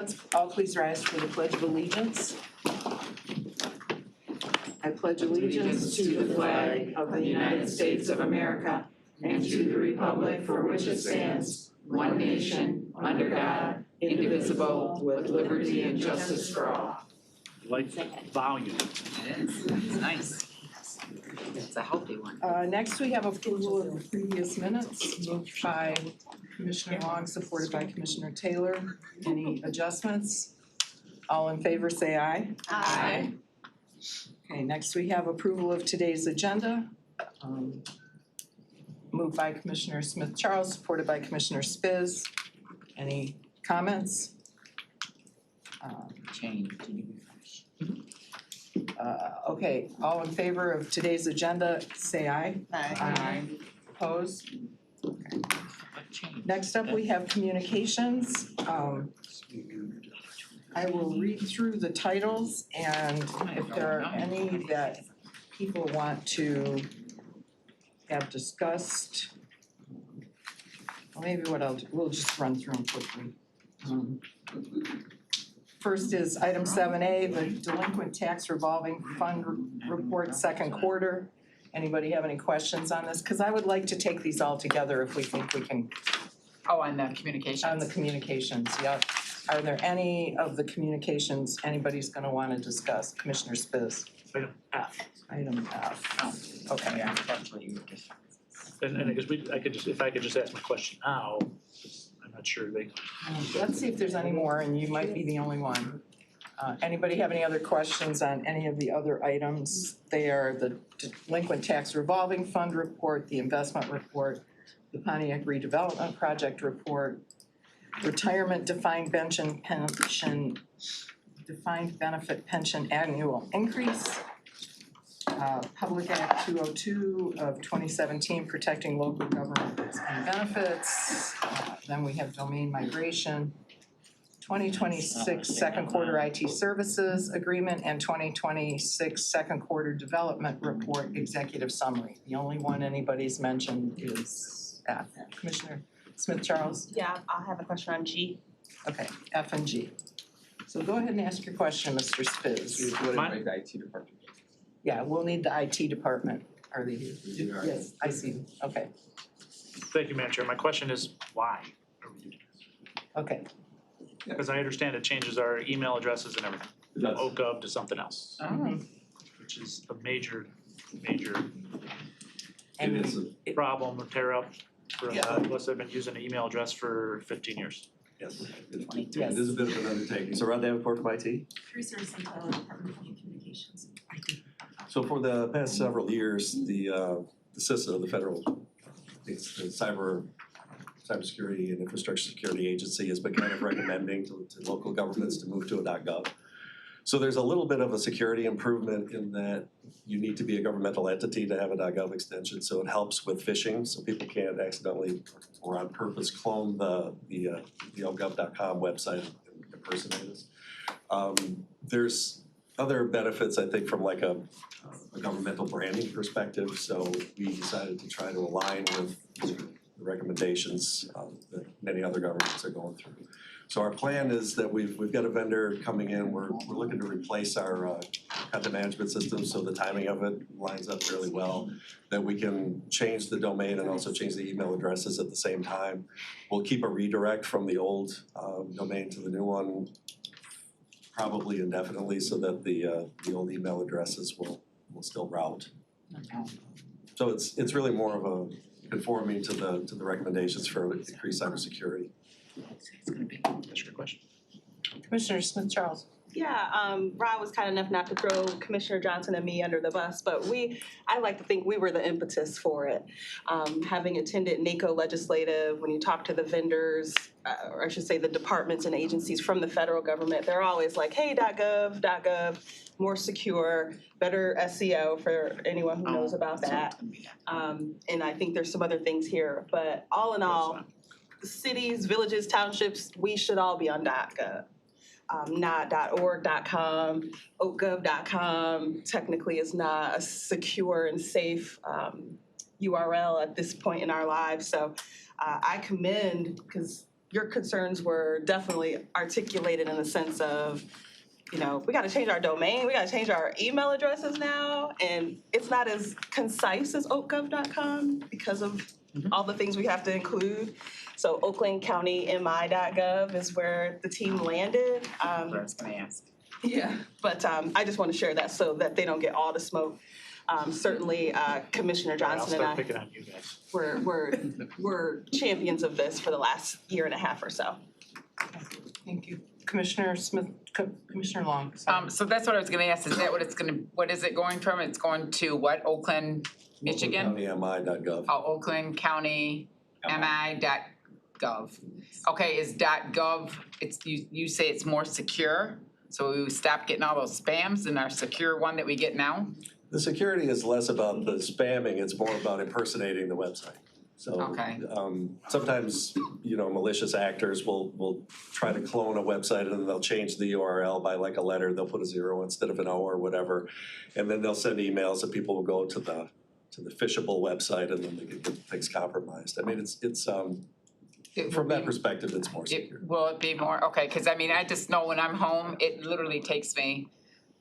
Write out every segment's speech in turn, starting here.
Let's all please rise for the Pledge of Allegiance. I pledge allegiance to the flag of the United States of America and to the republic for which it stands, one nation, under God, indivisible, with liberty and justice for all. Like volume. It is. It's nice. It's a healthy one. Next, we have approval of the previous minutes moved by Commissioner Long, supported by Commissioner Taylor. Any adjustments? All in favor say aye. Aye. Okay, next we have approval of today's agenda. Moved by Commissioner Smith-Charles, supported by Commissioner Spiz. Any comments? Change. Okay, all in favor of today's agenda, say aye. Aye. Opposed? What change? Next up, we have communications. I will read through the titles, and if there are any that people want to have discussed, well, maybe we'll just run through them quickly. First is item 7A, the delinquent tax revolving fund report second quarter. Anybody have any questions on this? Because I would like to take these all together if we think we can. Oh, on the communications. On the communications, yeah. Are there any of the communications anybody's gonna wanna discuss? Commissioner Spiz? Item F. Item F. Okay. Yeah, that's what you were just. And I guess if I could just ask my question now, I'm not sure they. Let's see if there's any more, and you might be the only one. Anybody have any other questions on any of the other items? They are the delinquent tax revolving fund report, the investment report, the Pontiac redevelopment project report, retirement defined benefit pension annual increase, Public Act 202 of 2017, protecting local governments and benefits. Then we have domain migration, 2026 second quarter IT services agreement, and 2026 second quarter development report executive summary. The only one anybody's mentioned is F. Commissioner Smith-Charles? Yeah, I'll have a question on G. Okay, F and G. So go ahead and ask your question, Mr. Spiz. Mine- the IT department. Yeah, we'll need the IT department. Are they here? Yes, I see them. Okay, Thank you, Madam Chair. My question is, why are we doing this? okay. Because I understand it changes our email addresses and everything, It from does. OGov to something else, which is a major And It is a- problem or tear up for us. I've been using an email address for 15 years. Yes, Yes. it is a bit of an undertaking. So Rod Davenport from IT. Research Intel Department of Communications. So for the past several years, the CISA, the federal, it's the cybersecurity and infrastructure security agency has been kind of recommending to local governments to move to a .gov. So there's a little bit of a security improvement in that you need to be a governmental entity to have a .gov extension, so it helps with phishing, so people can't accidentally or on purpose clone the ogov.com website and impersonate us. There's other benefits, I think, from like a governmental branding perspective, so we decided to try to align with the recommendations that many other governments are going through. So our plan is that we've got a vendor coming in, we're looking to replace our content management system, so the timing of it lines up fairly well, that we can change the domain and also change the email addresses at the same time. We'll keep a redirect from the old domain to the new one, probably indefinitely, so that the old email addresses will still route. So it's really more of a conforming to the recommendations for increased cybersecurity. That's your question. Commissioner Smith-Charles? Yeah, Rod was kind enough not to throw Commissioner Johnson and me under the bus, but I like to think we were the impetus for it. Having attended NACO Legislative, when you talk to the vendors, or I should say the departments and agencies from the federal government, they're always like, hey, .gov, more secure, better SEO for anyone who knows about that. And I think there's some other things here, but all in all, cities, villages, townships, we should all be on .gov. Not .org, .com, .gov.com technically is not a secure and safe URL at this point in our lives. So I commend, because your concerns were definitely articulated in the sense of, you know, we gotta change our domain, we gotta change our email addresses now, and it's not as concise as oakgov.com because of all the things we have to include. So oaklandcountymI.gov is where the team landed. I was gonna ask. Yeah, but I just want to share that so that they don't get all the smoke. Certainly, Commissioner I'll Johnson and start I picking on you guys. were champions of this for the last year and a half or so. Thank you. Commissioner Smith, Commissioner Long. sorry. So that's what I was gonna ask, is that what is it going from? It's going to what, Oakland, Michigan? OaklandCountyMI.gov. Oh, Oakland County MI.gov. Okay, is .gov, you say it's more secure? So we stop getting all those spams in our secure one that we get now? The security is less about the spamming, it's more about impersonating the website. So, Okay. Sometimes, you know, malicious actors will try to clone a website and then they'll change the URL by like a letter, they'll put a 0 instead of an O or whatever. And then they'll send emails and people will go to the phishable website and then they get things compromised. I mean, it's from that perspective, it's more secure. Will it be more, okay, cause I mean, I just know when I'm home, it literally takes me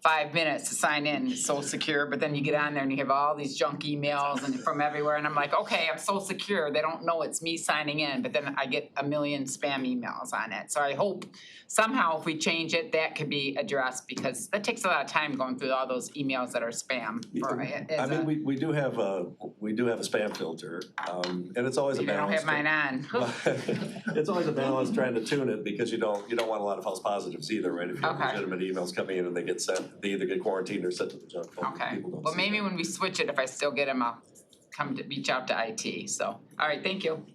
5 minutes to sign in, it's so secure, but then you get on there and you have all these junk emails and from everywhere, and I'm like, okay, I'm so secure, they don't know it's me signing in, but then I get a million spam emails on it. So I hope somehow if we change it, that could be addressed, because that takes a lot of time going through all those emails that are spam for it. I mean, we do have a spam filter, and it's always a I don't balance. have mine on. It's always a balance trying to tune it because you don't want a lot of false positives either, right? If you have Okay. legitimate emails coming in and they get sent, they either get quarantined or sent to the junk folder. Okay, People don't well, see maybe that. when we switch it, if I still get them, I'll come to reach out to IT, so, all right, thank you.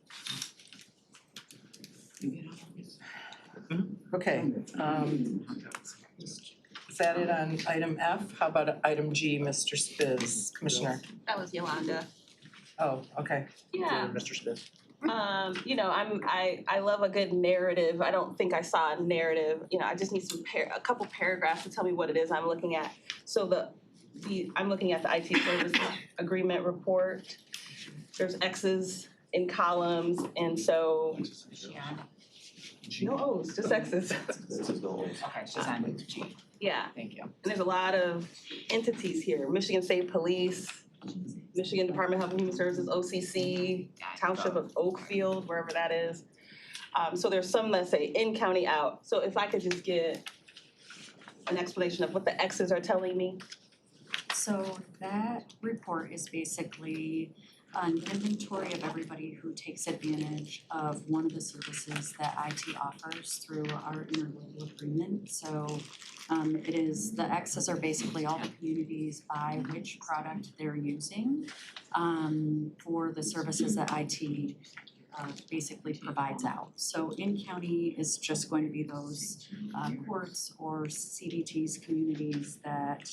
Okay, is that it on item F? How about item G, Mr. Spiz, Commissioner? That was Yolanda. Oh, okay. Yeah. Mr. Smith. You know, I love a good narrative. I don't think I saw a narrative. You know, I just need a couple paragraphs to tell me what it is I'm looking at. So I'm looking at the IT services agreement report. There's X's in columns, and so no O's, just X's. This is the whole. Okay, she's on G, Yeah, thank you. and there's a lot of entities here. Michigan State Police, Michigan Department of Health and Human Services, OCC, Township of Oakfield, wherever that is. So there's some that say in, county, out. So if I could just get an explanation of what the X's are telling me. So that report is basically an inventory of everybody who takes advantage of one of the services that IT offers through our interlocal agreement. So it is, the X's are basically all the communities by which product they're using for the services that IT basically provides out. So in-county is just going to be those courts or CDTs communities that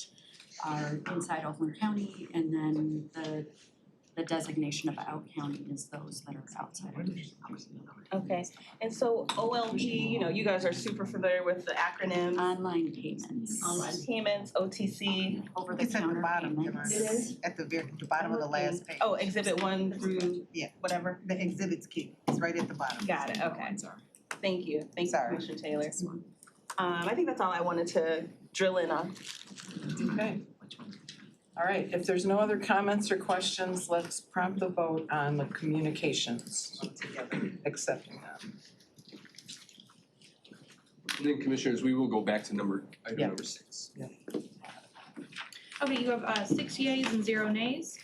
are inside Oakland County, and then the designation of out county is those that are outside of the county. Okay, and so OLP, you know, you guys are super familiar with the acronym. Online payments. Online payments, OTC. Over the It's at the counter bottom, payments. It is? at the bottom of the last page. Oh, exhibit 1 through Yeah. whatever. The exhibit's key, it's right at the bottom. Got it, okay. Thank you, Sorry. Commissioner Taylor. I think that's all I wanted to drill in on. Okay. All right, if there's no other comments or questions, let's prompt the vote on the communications, accepting them. And then commissioners, we will go back to Yeah. item number 6. Okay, you have 6 yeas and 0 nays.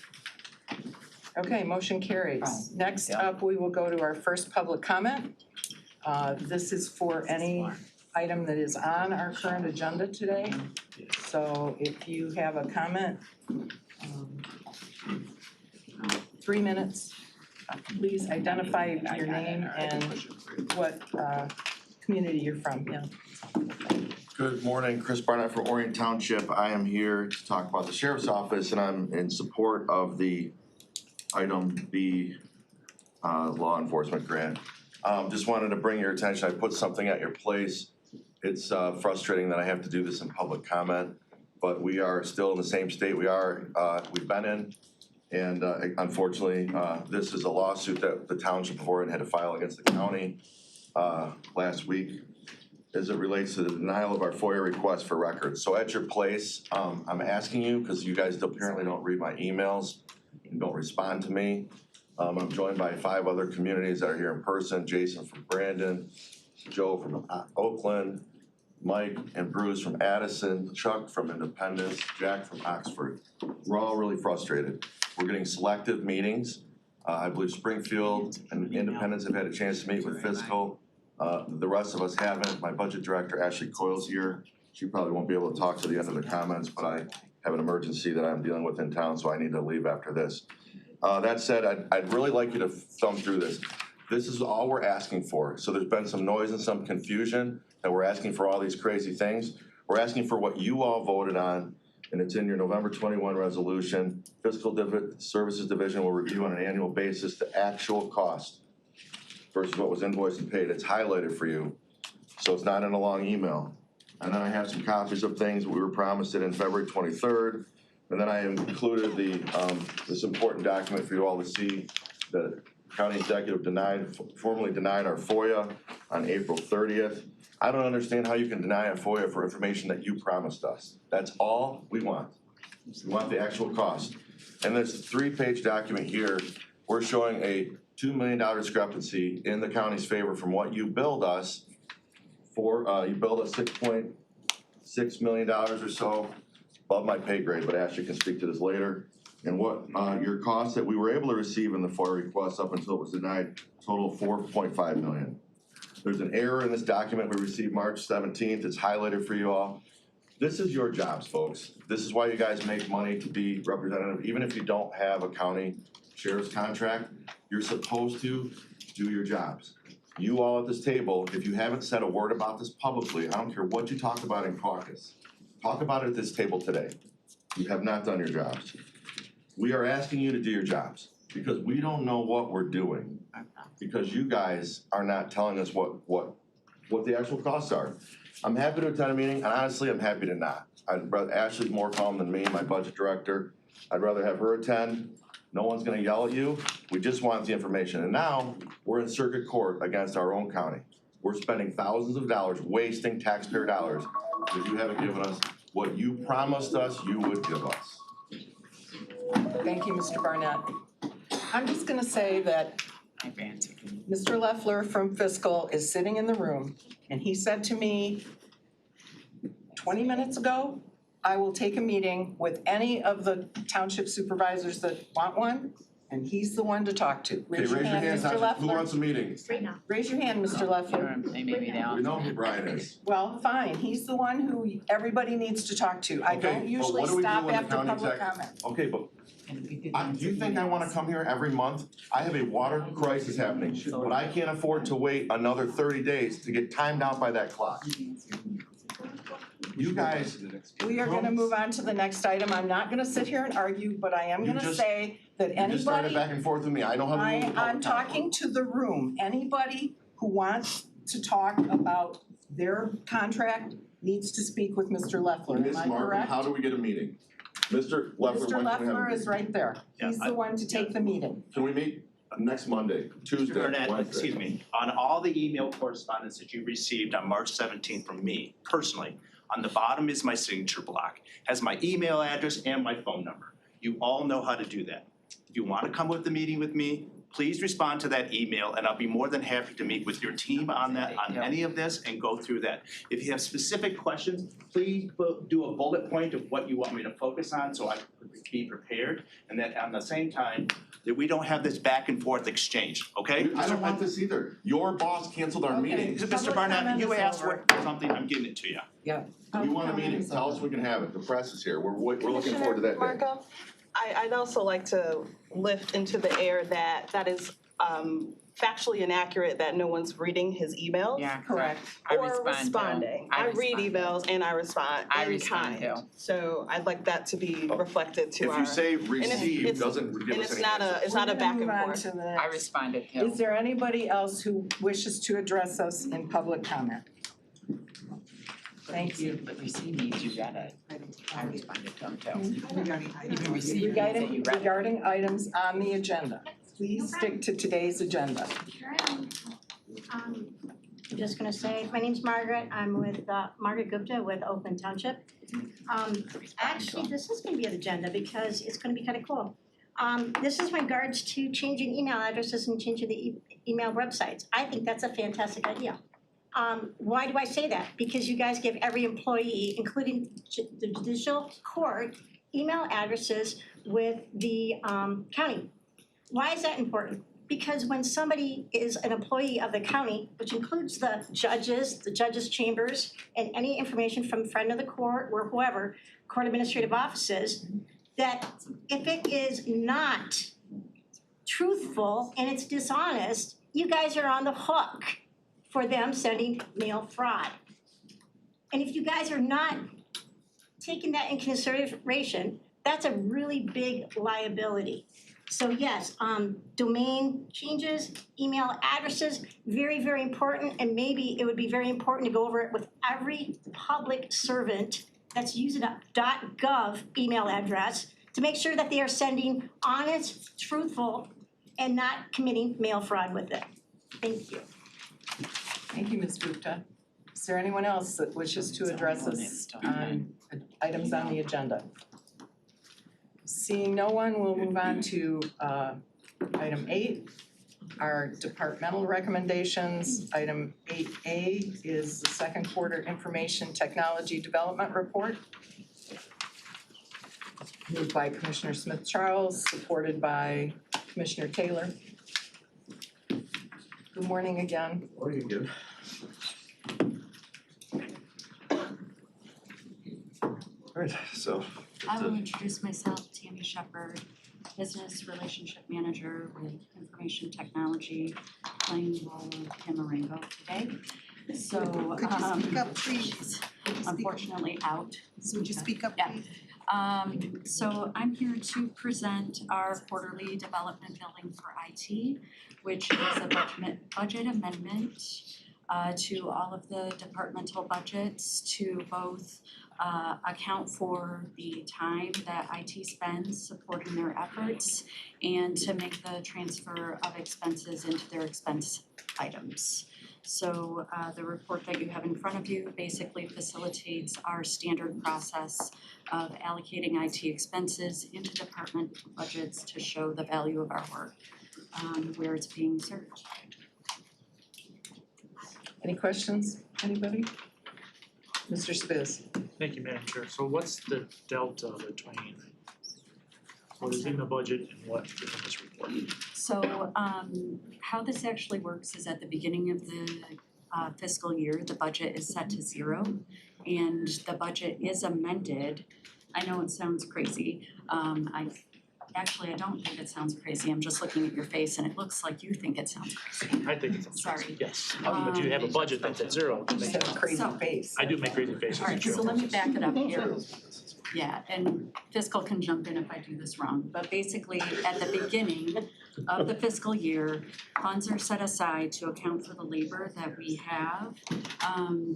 Okay, motion carries. Next up, we will go to our first public comment. This is for any item that is on our current agenda today. So if you have a comment, 3 minutes. Please identify your name and what community you're from. Yeah. Good morning, Chris Barnett from Orient Township. I am here to talk about the Sheriff's Office, and I'm in support of the item B law enforcement grant. Just wanted to bring your attention, I put something at your place. It's frustrating that I have to do this in public comment, but we are still in the same state we've been in. And unfortunately, this is a lawsuit that the township of Orient had to file against the county. last week as it relates to the denial of our FOIA request for records. So at your place, I'm asking you, because you guys apparently don't read my emails and don't respond to me. I'm joined by 5 other communities that are here in person, Jason from Brandon, Joe from Oakland, Mike and Bruce from Addison, Chuck from Independence, Jack from Oxford. We're all really frustrated. We're getting selective meetings. I believe Springfield and Independence have had a chance to meet with fiscal. The rest of us haven't. My budget director, Ashley Coyle's here. She probably won't be able to talk to the end of the comments, but I have an emergency that I'm dealing with in town, so I need to leave after this. That said, I'd really like you to thumb through this. This is all we're asking for. So there's been some noise and some confusion that we're asking for all these crazy things. We're asking for what you all voted on, and it's in your November 21 resolution. Fiscal Services Division will review on an annual basis the actual cost versus what was invoiced and paid. It's highlighted for you, so it's not in a long email. And then I have some copies of things. We were promised it in February 23rd. And then I included this important document for you all to see. The county executive formally denied our FOIA on April 30th. I don't understand how you can deny a FOIA for information that you promised us. That's all we want. We want the actual cost. And this 3-page document here, we're showing a $2 million discrepancy in the county's favor from what you billed us for. You billed us $6.6 million or so, above my pay grade, but Ashley can speak to this later. And what your costs that we were able to receive in the FOIA request up until it was denied total $4.5 million. There's an error in this document we received March 17th. It's highlighted for you all. This is your jobs, folks. This is why you guys make money to be representative. Even if you don't have a county sheriff's contract, you're supposed to do your jobs. You all at this table, if you haven't said a word about this publicly, I don't care what you talk about in caucus, talk about it at this table today. You have not done your jobs. We are asking you to do your jobs because we don't know what we're doing. Because you guys are not telling us what the actual costs are. I'm happy to attend a meeting, and honestly, I'm happy to not. Ashley's more calm than me, my budget director. I'd rather have her attend. No one's gonna yell at you. We just want the information. And now, we're in circuit court against our own county. We're spending thousands of dollars, wasting taxpayer dollars, because you haven't given us what you promised us you would give us. Thank you, Mr. Barnett. I'm just gonna say that Mr. Leffler from Fiscal is sitting in the room, and he said to me 20 minutes ago, I will take a meeting with any of the township supervisors that want one, and he's the one to talk to. Raise your hand, Mr. Who Leffler. wants a meeting? Right now. Raise your hand, Mr. Leffler. Maybe now. We know who Brian is. Well, fine, he's the one who everybody needs to talk to. I Okay, don't but usually what do we do stop when the after county public exec- comment. Okay, but do you think I wanna come here every month? I have a water crisis happening, but I can't afford to wait another 30 days to get timed out by that clock. You guys, We are gonna move on to the next item. I'm not gonna sit here and argue, but I am You gonna just- say that you just started anybody, back and forth with me, I know how to move the public I'm talking to the room. Anybody who wants to talk about their contract needs to speak with Mr. Leffler. Am Ms. I Markham, correct? how do we get a meeting? Mr. Leffler, Mr. when can we have a Leffler is meeting? right there. Yeah, He's the one to take the meeting. Can we meet next Monday, Tuesday, Burnett, Wednesday? excuse me, on all the email correspondence that you received on March 17th from me personally, on the bottom is my signature block, has my email address and my phone number. You all know how to do that. If you want to come with the meeting with me, please respond to that email and I'll be more than happy to meet with your team on that, on any of this and go through that. If you have specific questions, please do a bullet point of what you want me to focus on so I can be prepared. And that at the same time, that we don't have this back and forth exchange, okay? I don't want this either. Your boss canceled our meeting. Mr. Public Barnett, comment you is asked over. for something, I'm giving it to you. Yeah. We want a meeting, tell us we can have it. The press is here. We're looking forward to that day. Commissioner Markham, I'd also like to lift into the air that is factually inaccurate that no one's reading his emails. Yeah, Correct. I Or respond to 'em. responding. I read respond. emails and I respond I in respond kind. to. So I'd like that to be reflected to If our. you say it's- receive, doesn't give And us it's any not answer. it's not a back and We're gonna move on forth. to the I next. responded to. Is there anybody else who wishes to address us in public comment? Thank you. But receive means you read it. I responded to them too. Regarding items. Even receive means that you read it. Regarding items on the agenda, please stick to today's agenda. Sure am. just gonna say, my name's Margaret, I'm with, Margaret Gupta with Oakland Township. Actually, this is gonna be an agenda because it's gonna be kinda cool. This is in regards to changing email addresses and changing the email websites. I think that's a fantastic idea. Why do I say that? Because you guys give every employee, including the judicial court, email addresses with the county. Why is that important? Because when somebody is an employee of the county, which includes the judges' chambers, and any information from friend of the court or whoever, court administrative offices, that if it is not truthful and it's dishonest, you guys are on the hook for them sending mail fraud. And if you guys are not taking that into consideration, that's a really big liability. So yes, domain changes, email addresses, very, very important, and maybe it would be very important to go over it with every public servant that's using a .gov email address to make sure that they are sending honest, truthful, and not committing mail fraud with it. Thank you. Thank you, Ms. Gupta. Is there anyone else that wishes to address us on items on the agenda? Seeing no one, we'll move on to item 8, our departmental recommendations. Item 8A is the second quarter information technology development report. Moved by Commissioner Smith-Charles, supported by Commissioner Taylor. Good morning again. Morning again. All right, so. I will introduce myself, Tammy Shepherd, Business Relationship Manager with Information Technology, playing the role of Kim Marengo today. So, Could you speak up, please? she's unfortunately out. Would you speak up, Yeah. please? So I'm here to present our quarterly development building for IT, which is a budget amendment to all of the departmental budgets to both account for the time that IT spends supporting their efforts and to make the transfer of expenses into their expense items. So the report that you have in front of you basically facilitates our standard process of allocating IT expenses into department budgets to show the value of our work, where it's being served. Any questions, anybody? Mr. Spiz. Thank you, Madam Chair. So what's the delta between what is in the budget and what is in this report? So how this actually works is at the beginning of the fiscal year, the budget is set to 0 and the budget is amended. I know it sounds crazy. I don't think it sounds crazy. I'm just looking at your face and it looks like you think it sounds crazy. I think it's, Sorry. yes, but you have a budget that's at 0. You just have a crazy face. I do make crazy faces. Alright, so let me back it up here. Yeah, and fiscal can jump in if I do this wrong, but basically at the beginning of the fiscal year, funds are set aside to account for the labor that we have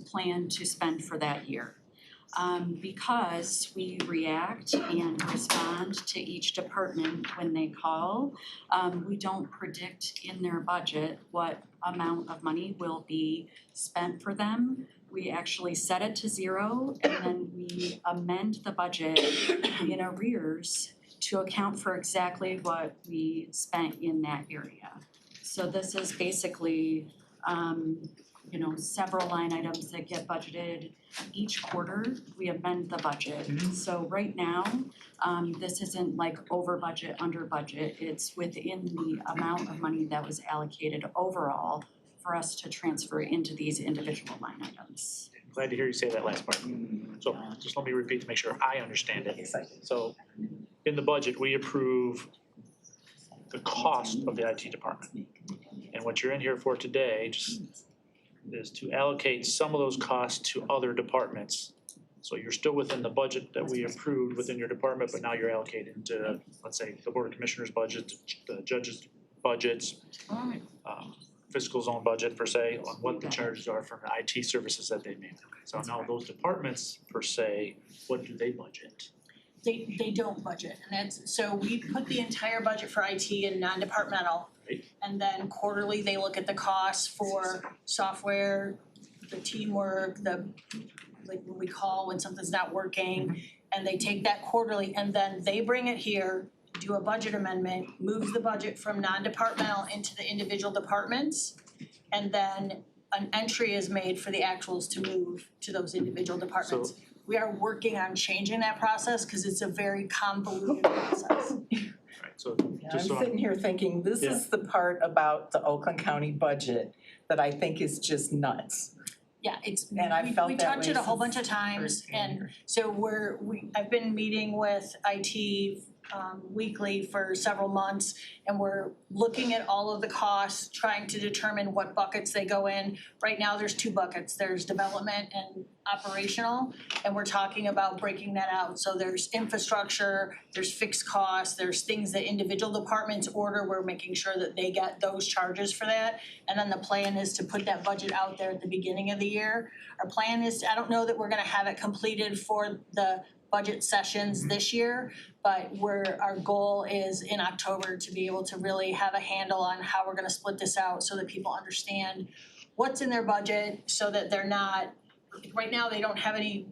planned to spend for that year. Because we react and respond to each department when they call, we don't predict in their budget what amount of money will be spent for them. We actually set it to 0 and then we amend the budget in arrears to account for exactly what we spent in that area. So this is basically several line items that get budgeted each quarter. We amend the budget. So right now, this isn't like over budget, under budget. It's within the amount of money that was allocated overall for us to transfer into these individual line items. Glad to hear you say that last part. So just let me repeat to make sure I understand it. So in the budget, we approve the cost of the IT department. And what you're in here for today just is to allocate some of those costs to other departments. So you're still within the budget that we approved within your department, but now you're allocated to, let's say, the Board of Commissioners budget, the judges' budgets, fiscal zone budget per se, on what the charges are from the IT services that they make. So now those departments per se, what do they budget? They don't budget, and that's, so we put the entire budget for IT in non-departmental. Right. And then quarterly, they look at the costs for software, the teamwork, like when we call when something's not working. And they take that quarterly and then they bring it here, do a budget amendment, moves the budget from non-departmental into the individual departments. And then an entry is made for the actuals to move to those individual departments. We are working on changing that process because it's a very convoluted process. Right, so Yeah, just so I'm sitting here thinking, this is the part about the Oakland County budget that I think is just nuts. Yeah, it's, And I felt we that touch way it a whole since bunch of times first came here. and so I've been meeting with IT weekly for several months and we're looking at all of the costs, trying to determine what buckets they go in. Right now, there's 2 buckets, there's development and operational, and we're talking about breaking that out. So there's infrastructure, there's fixed costs, there's things that individual departments order, we're making sure that they get those charges for that. And then the plan is to put that budget out there at the beginning of the year. Our plan is, I don't know that we're gonna have it completed for the budget sessions this year, but our goal is in October to be able to really have a handle on how we're gonna split this out so that people understand what's in their budget so that they're not, right now, they don't have any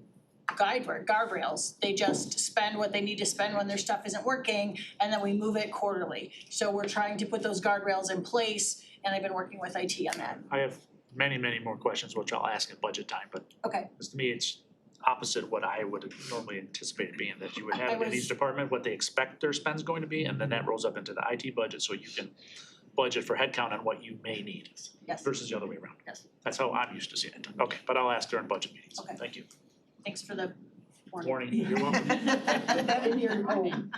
guardrails. They just spend what they need to spend when their stuff isn't working and then we move it quarterly. So we're trying to put those guardrails in place and I've been working with IT on that. I have many, many more questions, which I'll ask at budget time, but Okay. to me, it's opposite what I would normally anticipate it being, that you would have in each department what they expect their spend's going to be, and then that rolls up into the IT budget, so you can budget for headcount on what you may need. Yes. Versus the other way around. Yes. That's how I'm used to seeing it. Okay, but I'll ask during budget meetings. Okay. Thank you. Thanks for the warning. Warning, you're welcome. Put that in your,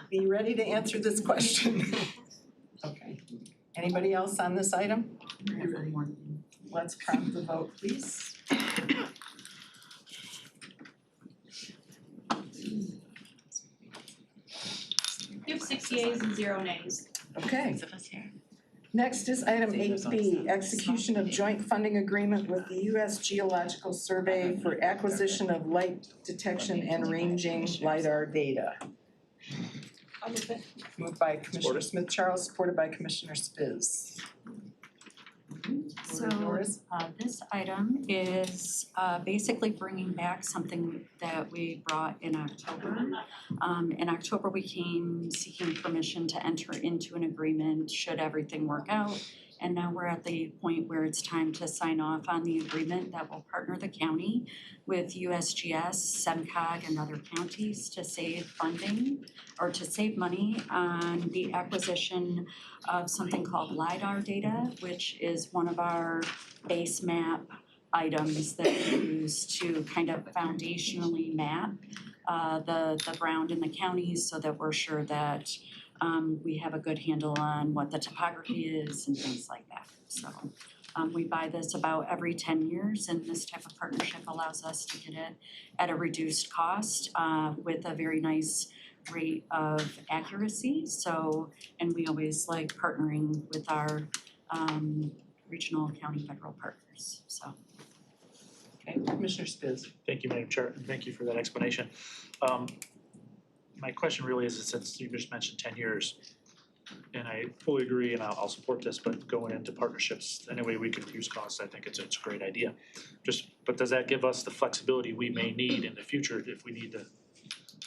be ready to answer this question. Okay. Anybody else on this item? Let's prompt the vote, please. You have 6 yeas and 0 nays. Okay. Next is item 8B, execution of joint funding agreement with the U.S. Geological Survey for acquisition of light detection and ranging LiDAR data. I'll move it. Moved by Commissioner Smith Charles, supported by Commissioner Spiz. So, Yours? this item is basically bringing back something that we brought in October. In October, we came seeking permission to enter into an agreement should everything work out. And now we're at the point where it's time to sign off on the agreement that will partner the county with USGS, SEMCOG, and other counties to save funding or to save money on the acquisition of something called LiDAR data, which is one of our base map items that we use to kind of foundationally map the ground in the counties so that we're sure that we have a good handle on what the topography is and things like that. So we buy this about every 10 years and this type of partnership allows us to get it at a reduced cost with a very nice rate of accuracy. So, and we always like partnering with our regional, county, federal partners, so. Okay, Commissioner Spiz. Thank you, Madam Chair, and thank you for that explanation. My question really is, since you just mentioned 10 years, and I fully agree, and I'll support this, but going into partnerships, any way we can reduce costs, I think it's a great idea. But does that give us the flexibility we may need in the future if we need to,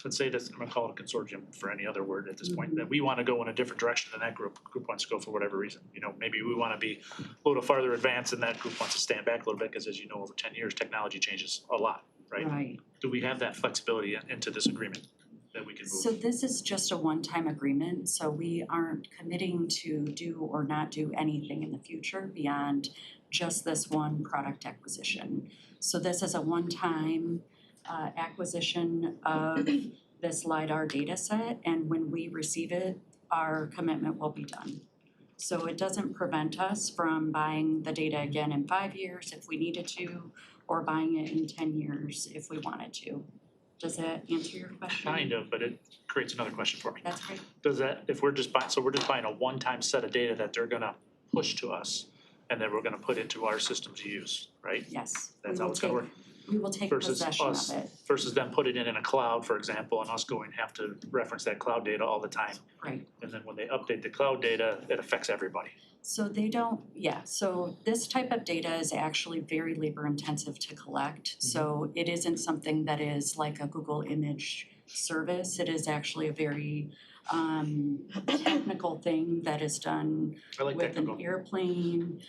let's say this, I'm gonna call it a consortium for any other word at this point, that we wanna go in a different direction than that group wants to go for whatever reason. You know, maybe we wanna be a little farther advanced and that group wants to stand back a little bit, because as you know, over 10 years, technology changes a lot, right? Right. Do we have that flexibility into this agreement that we can move? So this is just a one-time agreement, so we aren't committing to do or not do anything in the future beyond just this one product acquisition. So this is a one-time acquisition of this LiDAR data set, and when we receive it, our commitment will be done. So it doesn't prevent us from buying the data again in 5 years if we needed to, or buying it in 10 years if we wanted to. Does that answer your question? Kind of, but it creates another question for me. That's great. Does that, if we're just buying, so we're just buying a one-time set of data that they're gonna push to us and then we're gonna put into our system to use, right? Yes. That's we how will it's gonna take- work? We will take versus possession us, of it. versus them put it in a cloud, for example, and us going to have to reference that cloud data all the time. Right. And then when they update the cloud data, it affects everybody. So they don't, yeah, so this type of data is actually very labor intensive to collect. So it isn't something that is like a Google image service. It is actually a very technical thing that is done I like with technical. an airplane,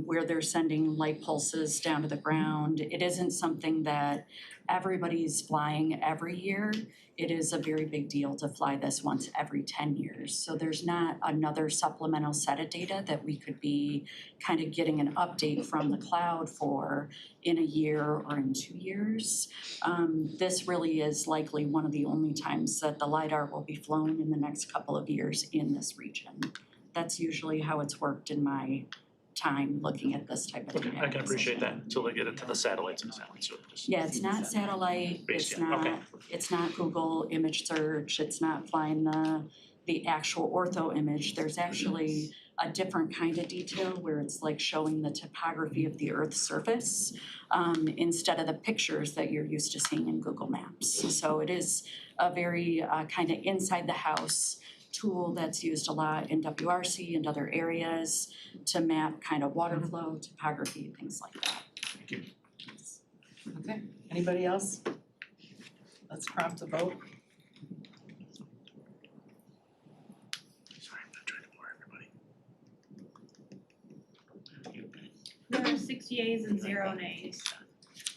where they're sending light pulses down to the ground. It isn't something that everybody's flying every year. It is a very big deal to fly this once every 10 years. So there's not another supplemental set of data that we could be kind of getting an update from the cloud for in a year or in 2 years. This really is likely one of the only times that the LiDAR will be flown in the next couple of years in this region. That's usually how it's worked in my time looking at this type of Okay, data. I can appreciate that until they get into the satellites and satellites. So just Yeah, it's not satellite, based, it's yeah, not, okay. it's not Google image search, it's not flying the actual ortho image. There's actually a different kind of detail where it's like showing the topography of the Earth's surface instead of the pictures that you're used to seeing in Google Maps. So it is a very kind of inside the house tool that's used a lot in WRC and other areas to map kind of water flow, topography, things like that. Thank you. Okay, anybody else? Let's prompt the vote. Sorry, I'm not trying to bore everybody. There are 6 yeas and 0 nays.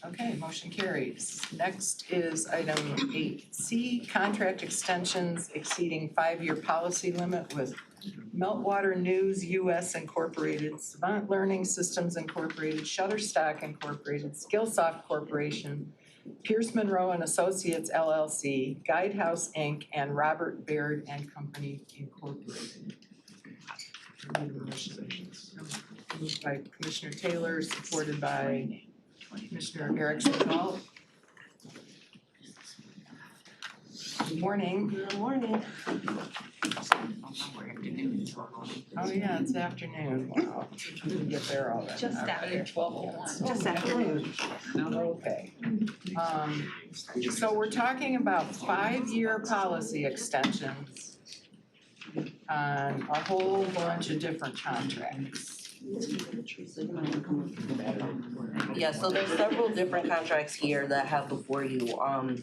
Okay, motion carries. Next is item 8C, contract extensions exceeding 5-year policy limit with Meltwater News US Incorporated, Savant Learning Systems Incorporated, Shutterstock Incorporated, Skillsoft Corporation, Pierce Monroe and Associates LLC, Guidehouse Inc., and Robert Baird and Company Incorporated. Moved by Commissioner Taylor, supported by Commissioner Erickson Dahl. Good morning. Good morning. Oh yeah, it's afternoon. Wow. We didn't get there already. Just after 12:01. Just afternoon. Okay. So we're talking about 5-year policy extensions on a whole bunch of different contracts. Yeah, so there's several different contracts here that I have before you. I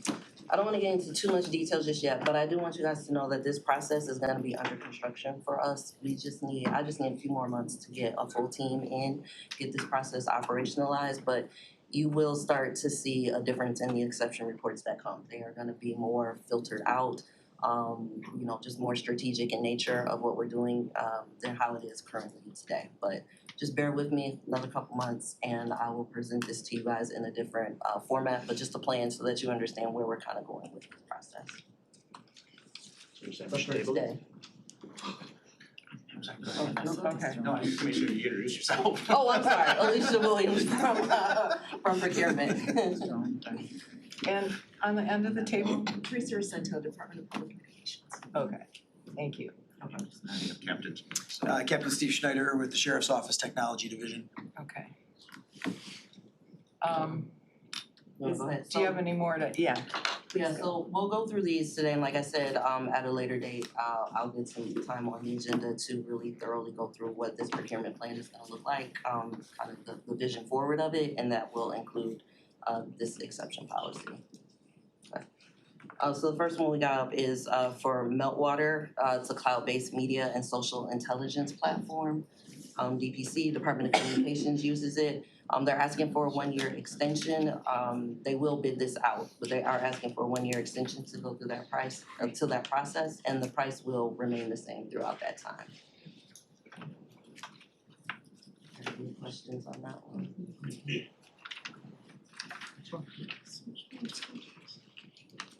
don't wanna get into too much detail just yet, but I do want you guys to know that this process is gonna be under construction for us. I just need a few more months to get a full team in, get this process operationalized, but you will start to see a difference in the exception reports that come. They are gonna be more filtered out, just more strategic in nature of what we're doing than how it is currently today. But just bear with me another couple months and I will present this to you guys in a different format, but just a plan so that you understand where we're kind of going with this process. But for today. Okay. No, I just make sure you introduce yourself. Oh, I'm sorry, Alicia Williams from procurement. And on the end of the table? Teresa Arcento, Department of Public Communications. Okay, thank you. Captain. Captain Steve Schneider with the Sheriff's Office Technology Division. Okay. No, go ahead. Do you have any more to, yeah. Yeah, so we'll go through these today, and like I said, at a later date, I'll get some time on the agenda to really thoroughly go through what this procurement plan is gonna look like, kind of the vision forward of it, and that will include this exception policy. Okay. So the first one we got up is for Meltwater. It's a cloud-based media and social intelligence platform. DPC, Department of Communications, uses it. They're asking for a 1-year extension. They will bid this out, but they are asking for a 1-year extension to go through that process, and the price will remain the same throughout that time. Any questions on that one?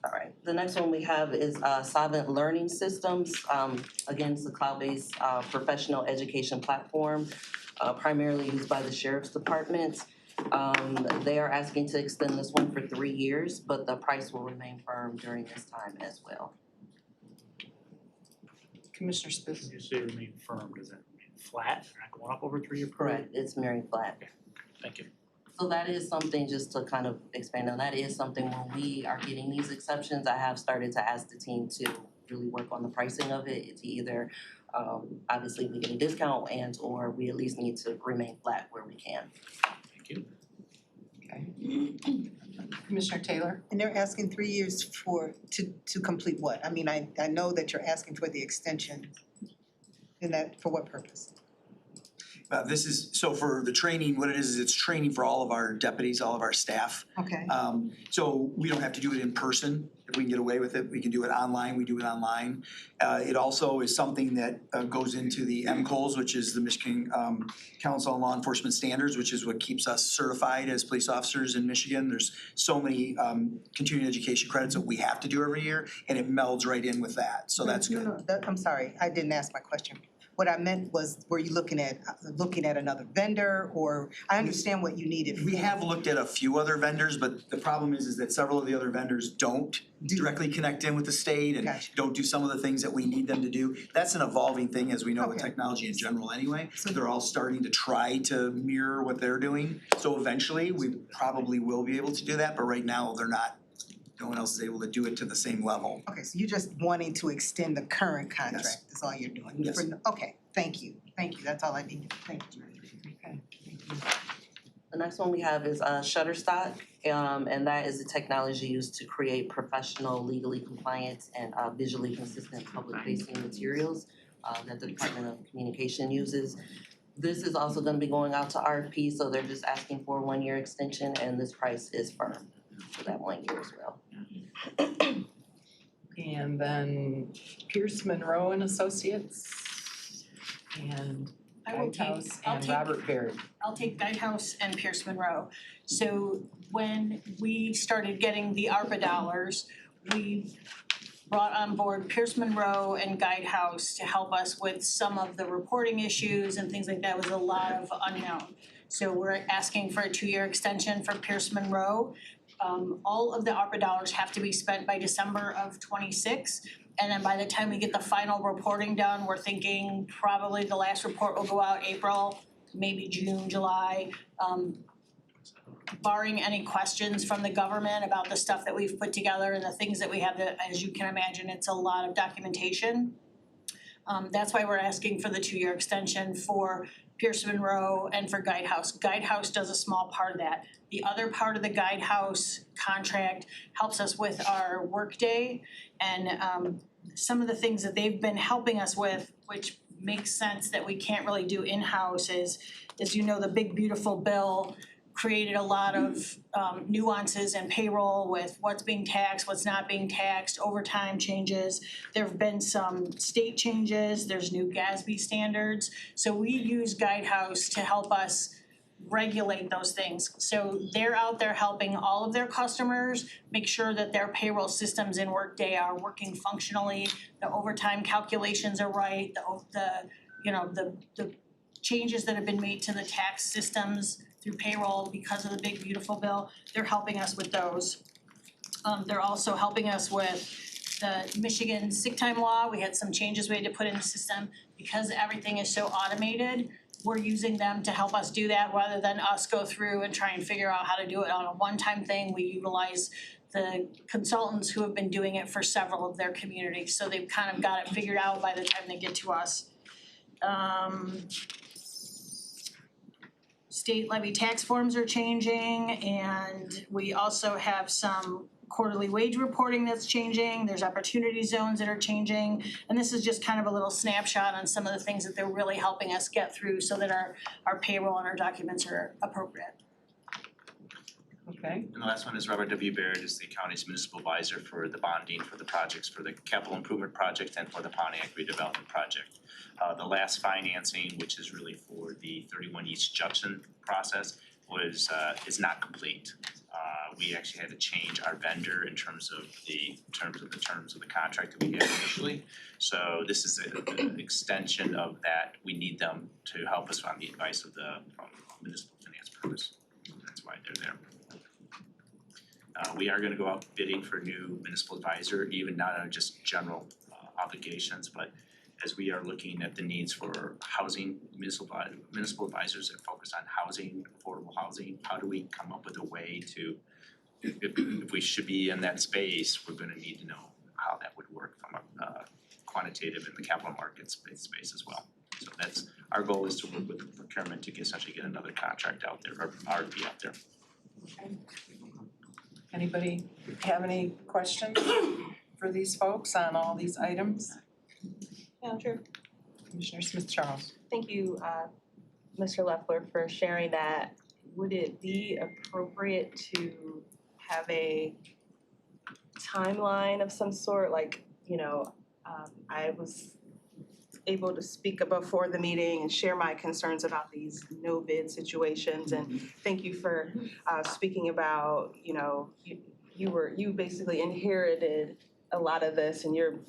All right, the next one we have is Savant Learning Systems. Again, it's a cloud-based professional education platform, primarily used by the Sheriff's Department. They are asking to extend this one for 3 years, but the price will remain firm during this time as well. Commissioner Spitz. When you say remain firm, does that mean flat? They're not going up over 3 year period? Correct, it's very flat. Thank you. So that is something, just to kind of expand on, that is something when we are getting these exceptions, I have started to ask the team to really work on the pricing of it. It's either, obviously we get a discount and or we at least need to remain flat where we can. Thank you. Okay. Commissioner Taylor? And they're asking 3 years to complete what? I mean, I know that you're asking for the extension. And that, for what purpose? This is, so for the training, what it is it's training for all of our deputies, all of our staff. Okay. So we don't have to do it in person. If we can get away with it, we can do it online, we do it online. It also is something that goes into the MCOLS, which is the Michigan Council on Law Enforcement Standards, which is what keeps us certified as police officers in Michigan. There's so many continuing education credits that we have to do every year, and it melds right in with that, so that's good. No, I'm sorry, I didn't ask my question. What I meant was, were you looking at another vendor, or, I understand what you needed. We have looked at a few other vendors, but the problem is that several of the other vendors don't directly connect in with the state and Gotcha. don't do some of the things that we need them to do. That's an evolving thing, as we know, with Okay. technology in general anyway. So they're all starting to try to mirror what they're doing. So eventually, we probably will be able to do that, but right now, they're not. No one else is able to do it to the same level. Okay, so you're just wanting to extend the current contract, that's all you're doing? Yes. Okay, thank you, that's all I needed, thank you. Okay. The next one we have is Shutterstock, and that is the technology used to create professional, legally compliant, and visually consistent public-facing materials that the Department of Communication uses. This is also gonna be going out to RFP, so they're just asking for a 1-year extension, and this price is firm for that 1 year as well. And then Pierce Monroe and Associates and Guidehouse and Robert Baird. I'll take Guidehouse and Pierce Monroe. So when we started getting the ARPA dollars, we brought on board Pierce Monroe and Guidehouse to help us with some of the reporting issues and things like that. It was a lot of unknown. So we're asking for a 2-year extension for Pierce Monroe. All of the ARPA dollars have to be spent by December of '26. And then by the time we get the final reporting done, we're thinking probably the last report will go out April, maybe June, July. Barring any questions from the government about the stuff that we've put together and the things that we have, that, as you can imagine, it's a lot of documentation. That's why we're asking for the 2-year extension for Pierce Monroe and for Guidehouse. Guidehouse does a small part of that. The other part of the Guidehouse contract helps us with our workday, and some of the things that they've been helping us with, which makes sense that we can't really do in-house, is you know, the big beautiful bill created a lot of nuances in payroll with what's being taxed, what's not being taxed, overtime changes. There have been some state changes, there's new GASB standards. So we use Guidehouse to help us regulate those things. So they're out there helping all of their customers make sure that their payroll systems in Workday are working functionally, the overtime calculations are right, the changes that have been made to the tax systems through payroll because of the big beautiful bill, they're helping us with those. They're also helping us with the Michigan sick time law. We had some changes we had to put in the system because everything is so automated. We're using them to help us do that rather than us go through and try and figure out how to do it on a one-time thing. We utilize the consultants who have been doing it for several of their communities, so they've kind of got it figured out by the time they get to us. State levy tax forms are changing, and we also have some quarterly wage reporting that's changing. There's opportunity zones that are changing, and this is just kind of a little snapshot on some of the things that they're really helping us get through so that our payroll and our documents are appropriate. Okay. And the last one is Robert W. Baird is the county's municipal advisor for the bonding for the projects for the capital improvement project and for the Pontiac redevelopment project. The last financing, which is really for the 31 East Judson process, is not complete. We actually had to change our vendor in terms of the terms of the contract that we had initially. So this is an extension of that. We need them to help us on the advice of from municipal finance purpose. That's why they're there. We are gonna go out bidding for new municipal advisor, even not on just general obligations, but as we are looking at the needs for housing, municipal advisors that focus on housing, affordable housing. How do we come up with a way to, if we should be in that space, we're gonna need to know how that would work from a quantitative in the capital markets space as well. So that's, our goal is to work with procurement to essentially get another contract out there, or RFP out there. Anybody have any questions for these folks on all these items? Yeah, sure. Commissioner Smith Charles. Thank you, Mr. Leffler, for sharing that. Would it be appropriate to have a timeline of some sort? Like, you know, I was able to speak before the meeting and share my concerns about these no bid situations. And thank you for speaking about, you know, you basically inherited a lot of this and you're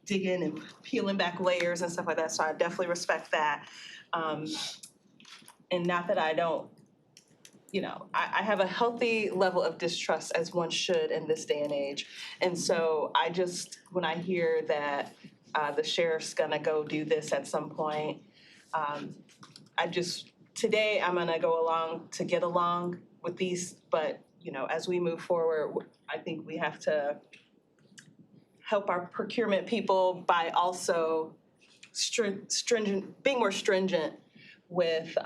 digging and peeling back layers and stuff like that. So I definitely respect that. And not that I don't, you know, I have a healthy level of distrust, as one should in this day and age. And so I just, when I hear that the sheriff's gonna go do this at some point, today I'm gonna go along to get along with these, but, you know, as we move forward, I think we have to help our procurement people by also being more stringent with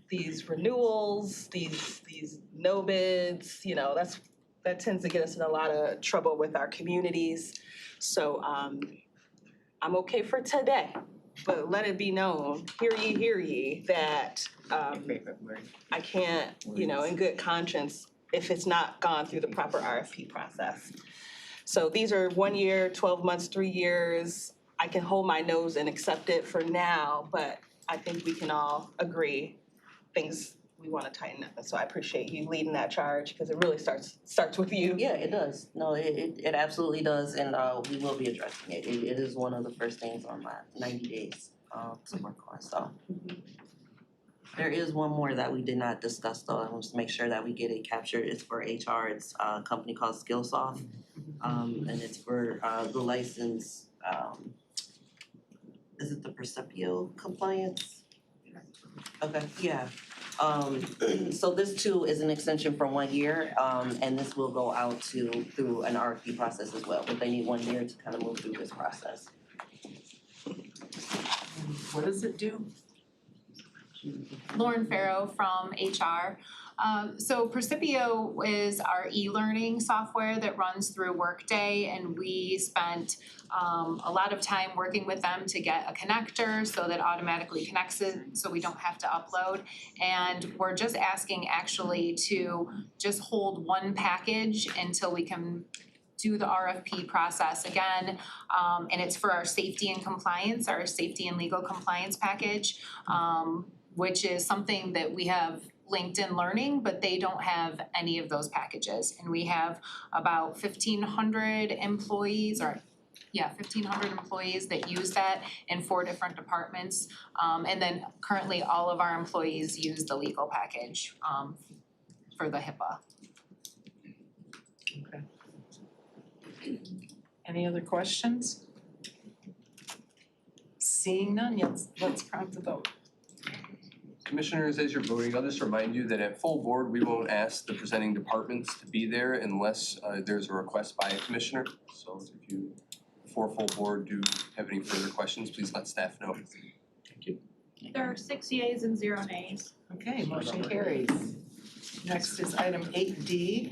these renewals, these no bids, you know, that tends to get us in a lot of trouble with our communities. So I'm okay for today, but let it be known, hear ye, that I can't, you know, in good conscience, if it's not gone through the proper RFP process. So these are 1 year, 12 months, 3 years. I can hold my nose and accept it for now, but I think we can all agree things we want to tighten up. And so I appreciate you leading that charge because it really starts with you. Yeah, it does. No, it absolutely does, and we will be addressing it. It is one of the first things on my 90 days to work on, so. There is one more that we did not discuss though. I want to make sure that we get it captured. It's for HR. It's a company called Skillsoft. And it's for the license, is it the Percepio compliance? Okay, yeah. So this too is an extension for 1 year, and this will go out through an RFP process as well, but they need 1 year to kind of move through this process. What does it do? Lauren Farrow from HR. So Percipio is our e-learning software that runs through Workday, and we spent a lot of time working with them to get a connector so that automatically connects it so we don't have to upload. And we're just asking actually to just hold one package until we can do the RFP process again, and it's for our safety and compliance, our safety and legal compliance package, which is something that we have LinkedIn Learning, but they don't have any of those packages. And we have about 1,500 employees, 1,500 employees that use that in 4 different departments. And then currently all of our employees use the legal package for the HIPAA. Okay. Any other questions? Seeing none, let's prompt the vote. Commissioners, as you're voting, I'll just remind you that at full board, we won't ask the presenting departments to be there unless there's a request by a commissioner. So if you, before full board, do have any further questions, please let staff know. Thank you. There are 6 yeas and 0 nays. Okay, motion carries. Next is item 8D.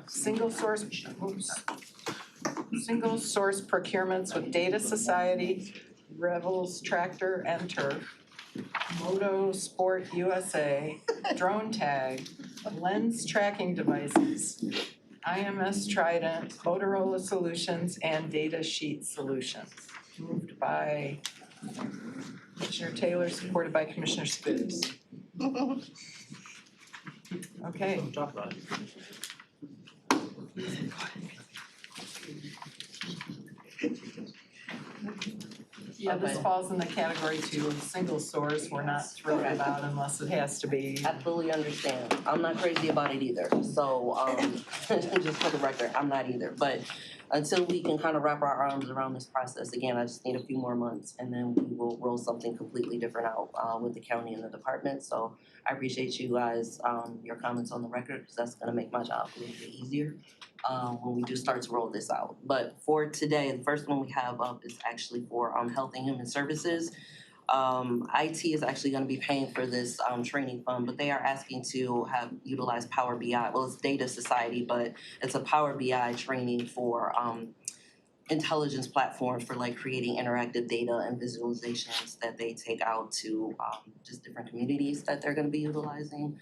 Single source procurements with Data Society, Revels Tractor and Turf, Moto Sport USA, Drone Tag, Lens Tracking Devices, IMS Trident, Motorola Solutions, and Data Sheet Solutions. Moved by Commissioner Taylor, supported by Commissioner Spitz. Okay. Talk about it. Yeah, this falls in the category 2 of single source. We're not thrilled about unless it has to be. Absolutely understand. I'm not crazy about it either. So just for the record, I'm not either. But until we can kind of wrap our arms around this process, again, I just need a few more months, and then we will roll something completely different out with the county and the department. So I appreciate you guys, your comments on the record, because that's gonna make my job a little bit easier when we do start to roll this out. But for today, the first one we have up is actually for Health and Human Services. IT is actually gonna be paying for this training fund, but they are asking to have utilized Power BI. Well, it's Data Society, but it's a Power BI training for intelligence platforms for like creating interactive data and visualizations that they take out to just different communities that they're gonna be utilizing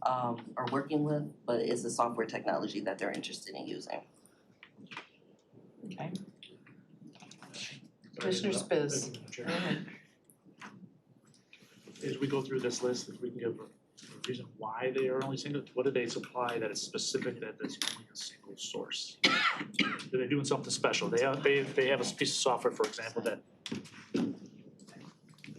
or working with, but it's a software technology that they're interested in using. Okay. Commissioner Spiz. Go ahead. As we go through this list, if we can give a reason why they are only single, what do they supply that is specific that is only a single source? Are they doing something special? They have a piece of software, for example, that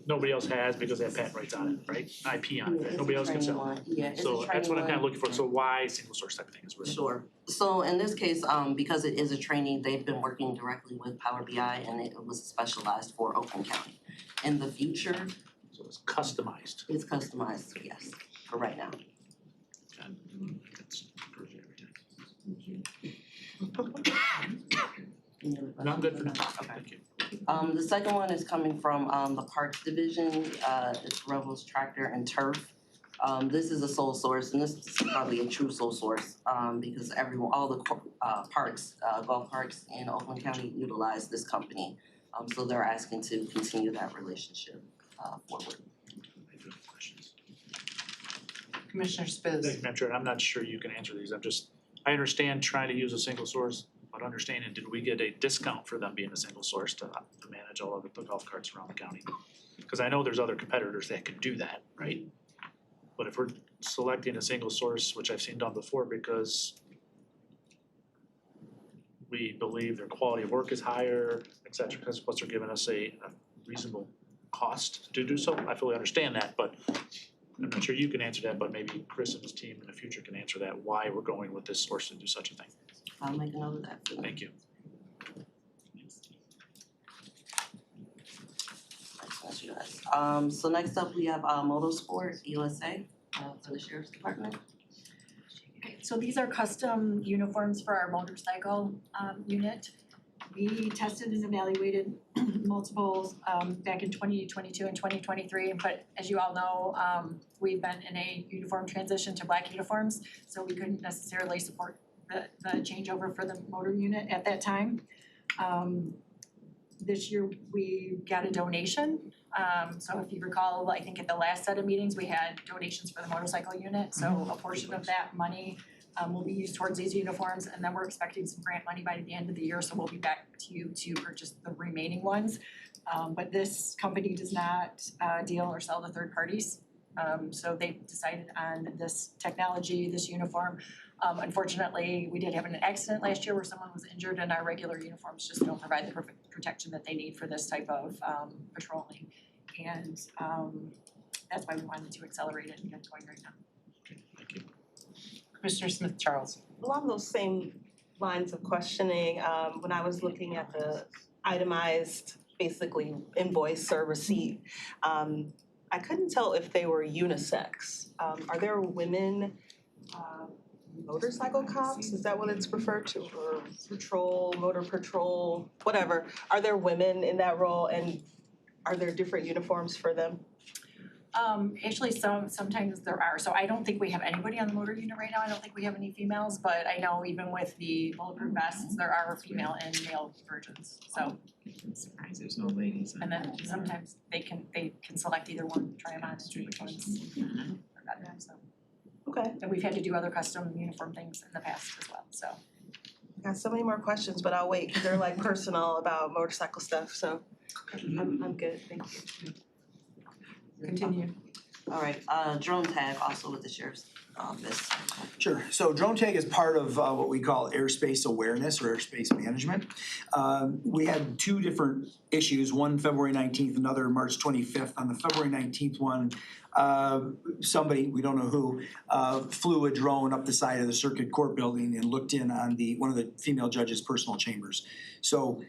nobody else has because they have patent rights on it, right? IP on it, that nobody else can sell. So that's what I'm kind of looking for. So why single source type of thing is really. Sure. So in this case, because it is a training, they've been working directly with Power BI and it was specialized for Oakland County. In the future, so it's customized. It's customized, yes, for right now. No, I'm good for now. Okay, thank you. The second one is coming from the Parks Division. It's Rebels Tractor and Turf. This is a sole source, and this is probably a true sole source because all the parks, golf parks in Oakland County utilize this company. So they're asking to continue that relationship forward. Commissioner Spiz. Thank you, Madam Chair, and I'm not sure you can answer these. I understand trying to use a single source, but understanding, did we get a discount for them being a single source to manage all of the golf carts around the county? Because I know there's other competitors that can do that, right? But if we're selecting a single source, which I've seen done before, because we believe their quality of work is higher, et cetera, because plus they're giving us a reasonable cost to do so, I fully understand that, but I'm not sure you can answer that, but maybe Chris and his team in the future can answer that, why we're going with this source to do such a thing. I'll make a note of that. Thank you. So next up we have Motorsport USA for the Sheriff's Department. Okay, so these are custom uniforms for our motorcycle unit. We tested and evaluated multiples back in 2022 and 2023, but as you all know, we've been in a uniform transition to black uniforms, so we couldn't necessarily support the changeover for the motor unit at that time. This year we got a donation. So if you recall, I think at the last set of meetings, we had donations for the motorcycle unit, so a portion of that money will be used towards these uniforms, and then we're expecting some grant money by the end of the year, so we'll be back to you to purchase the remaining ones. But this company does not deal or sell to third parties, so they decided on this technology, this uniform. Unfortunately, we did have an accident last year where someone was injured, and our regular uniforms just don't provide the perfect protection that they need for this type of patrolling. And that's why we wanted to accelerate it and get it going right now. Okay, thank you. Commissioner Smith Charles. Along those same lines of questioning, when I was looking at the itemized, basically invoice or receipt, I couldn't tell if they were unisex. Are there women motorcycle cops? Is that what it's referred to? Or patrol, motor patrol, whatever. Are there women in that role, and are there different uniforms for them? Actually, sometimes there are. So I don't think we have anybody on the motor unit right now. I don't think we have any females, but I know even with the bulletproof vests, there are female and male versions. So I'm surprised there's no ladies. and then sometimes they can select either one, try them on, and see which ones are better. So Okay. and we've had to do other custom uniform things in the past as well. So Got so many more questions, but I'll wait because they're like personal about motorcycle stuff. So I'm good. Thank you. Continue. All right, drone tag also with the sheriff's office. Sure. So drone tag is part of what we call airspace awareness or airspace management. We had two different issues, one February 19th, another March 25th. On the February 19th one, somebody, we don't know who, flew a drone up the side of the circuit court building and looked in on one of the female judge's personal chambers. So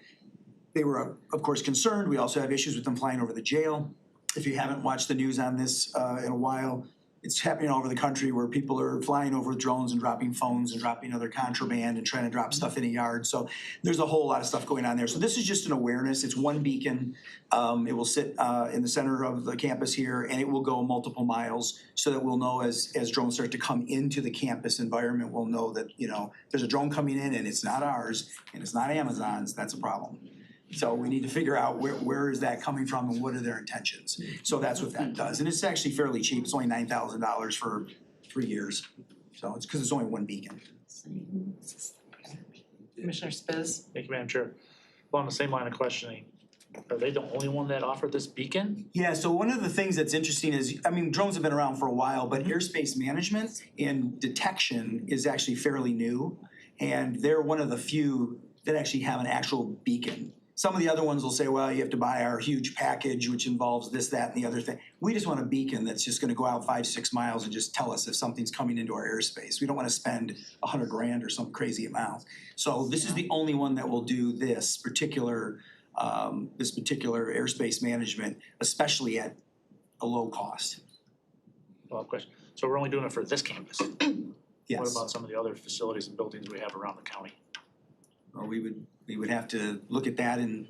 they were, of course, concerned. We also have issues with them flying over the jail. If you haven't watched the news on this in a while, it's happening all over the country where people are flying over with drones and dropping phones and dropping other contraband and trying to drop stuff in a yard. So there's a whole lot of stuff going on there. So this is just an awareness. It's one beacon. It will sit in the center of the campus here, and it will go multiple miles so that we'll know as drones start to come into the campus environment, we'll know that, you know, there's a drone coming in and it's not ours and it's not Amazon's, that's a problem. So we need to figure out where is that coming from and what are their intentions. So that's what that does. And it's actually fairly cheap. It's only $9,000 for 3 years. So it's because it's only one beacon. Commissioner Spiz? Thank you, Madam Chair. Along the same line of questioning, are they the only one that offered this beacon? Yeah, so one of the things that's interesting is, I mean, drones have been around for a while, but airspace management and detection is actually fairly new. And they're one of the few that actually have an actual beacon. Some of the other ones will say, well, you have to buy our huge package, which involves this, that, and the other thing. We just want a beacon that's just gonna go out 5-6 miles and just tell us if something's coming into our airspace. We don't wanna spend $100,000 or some crazy amount. So this is the only one that will do this particular airspace management, especially at a low cost. Well, question. So we're only doing it for this campus? Yes. What about some of the other facilities and buildings we have around the county? Or we would have to look at that and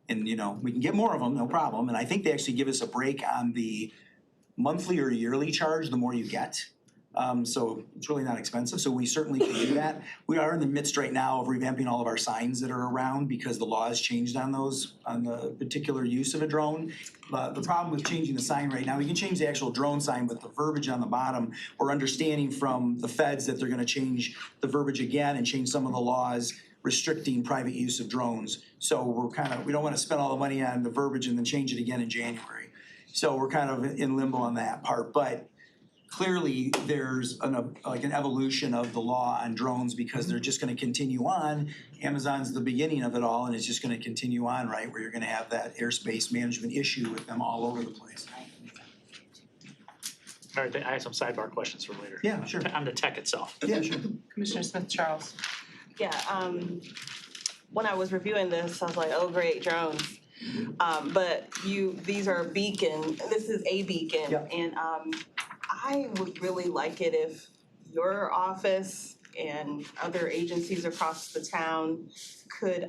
you know, we can get more of them, no problem. And I think they actually give us a break on the monthly or yearly charge, the more you get. So it's really not expensive, so we certainly can do that. We are in the midst right now of revamping all of our signs that are around because the law has changed on those, on the particular use of a drone. But the problem with changing the sign right now, we can change the actual drone sign, but the verbiage on the bottom, we're understanding from the feds that they're gonna change the verbiage again and change some of the laws restricting private use of drones. So we don't wanna spend all the money on the verbiage and then change it again in January. So we're kind of in limbo on that part, but clearly there's an evolution of the law on drones because they're just gonna continue on. Amazon's the beginning of it all and it's just gonna continue on, right? Where you're gonna have that airspace management issue with them all over the place. All right, I have some sidebar questions for later. Yeah, sure. On the tech itself. Yeah, sure. Commissioner Smith Charles? Yeah, when I was reviewing this, I was like, oh, great, drones. But these are this is a beacon. Yeah. And I would really like it if your office and other agencies across the town could,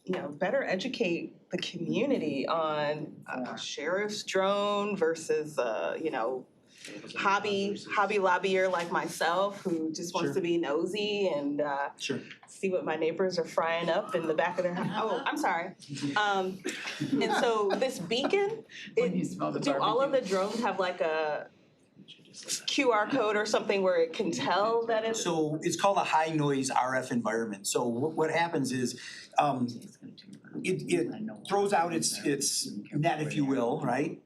you know, better educate the community on a sheriff's drone versus, you know, hobby lobbyer like myself who just wants Sure. to be nosy and Sure. see what my neighbors are frying up in the back of their house. Oh, I'm sorry. And so this beacon, do all of the drones have like a QR code or something where it can tell that it's? So it's called a high noise RF environment. So what happens is it throws out its net, if you will, right?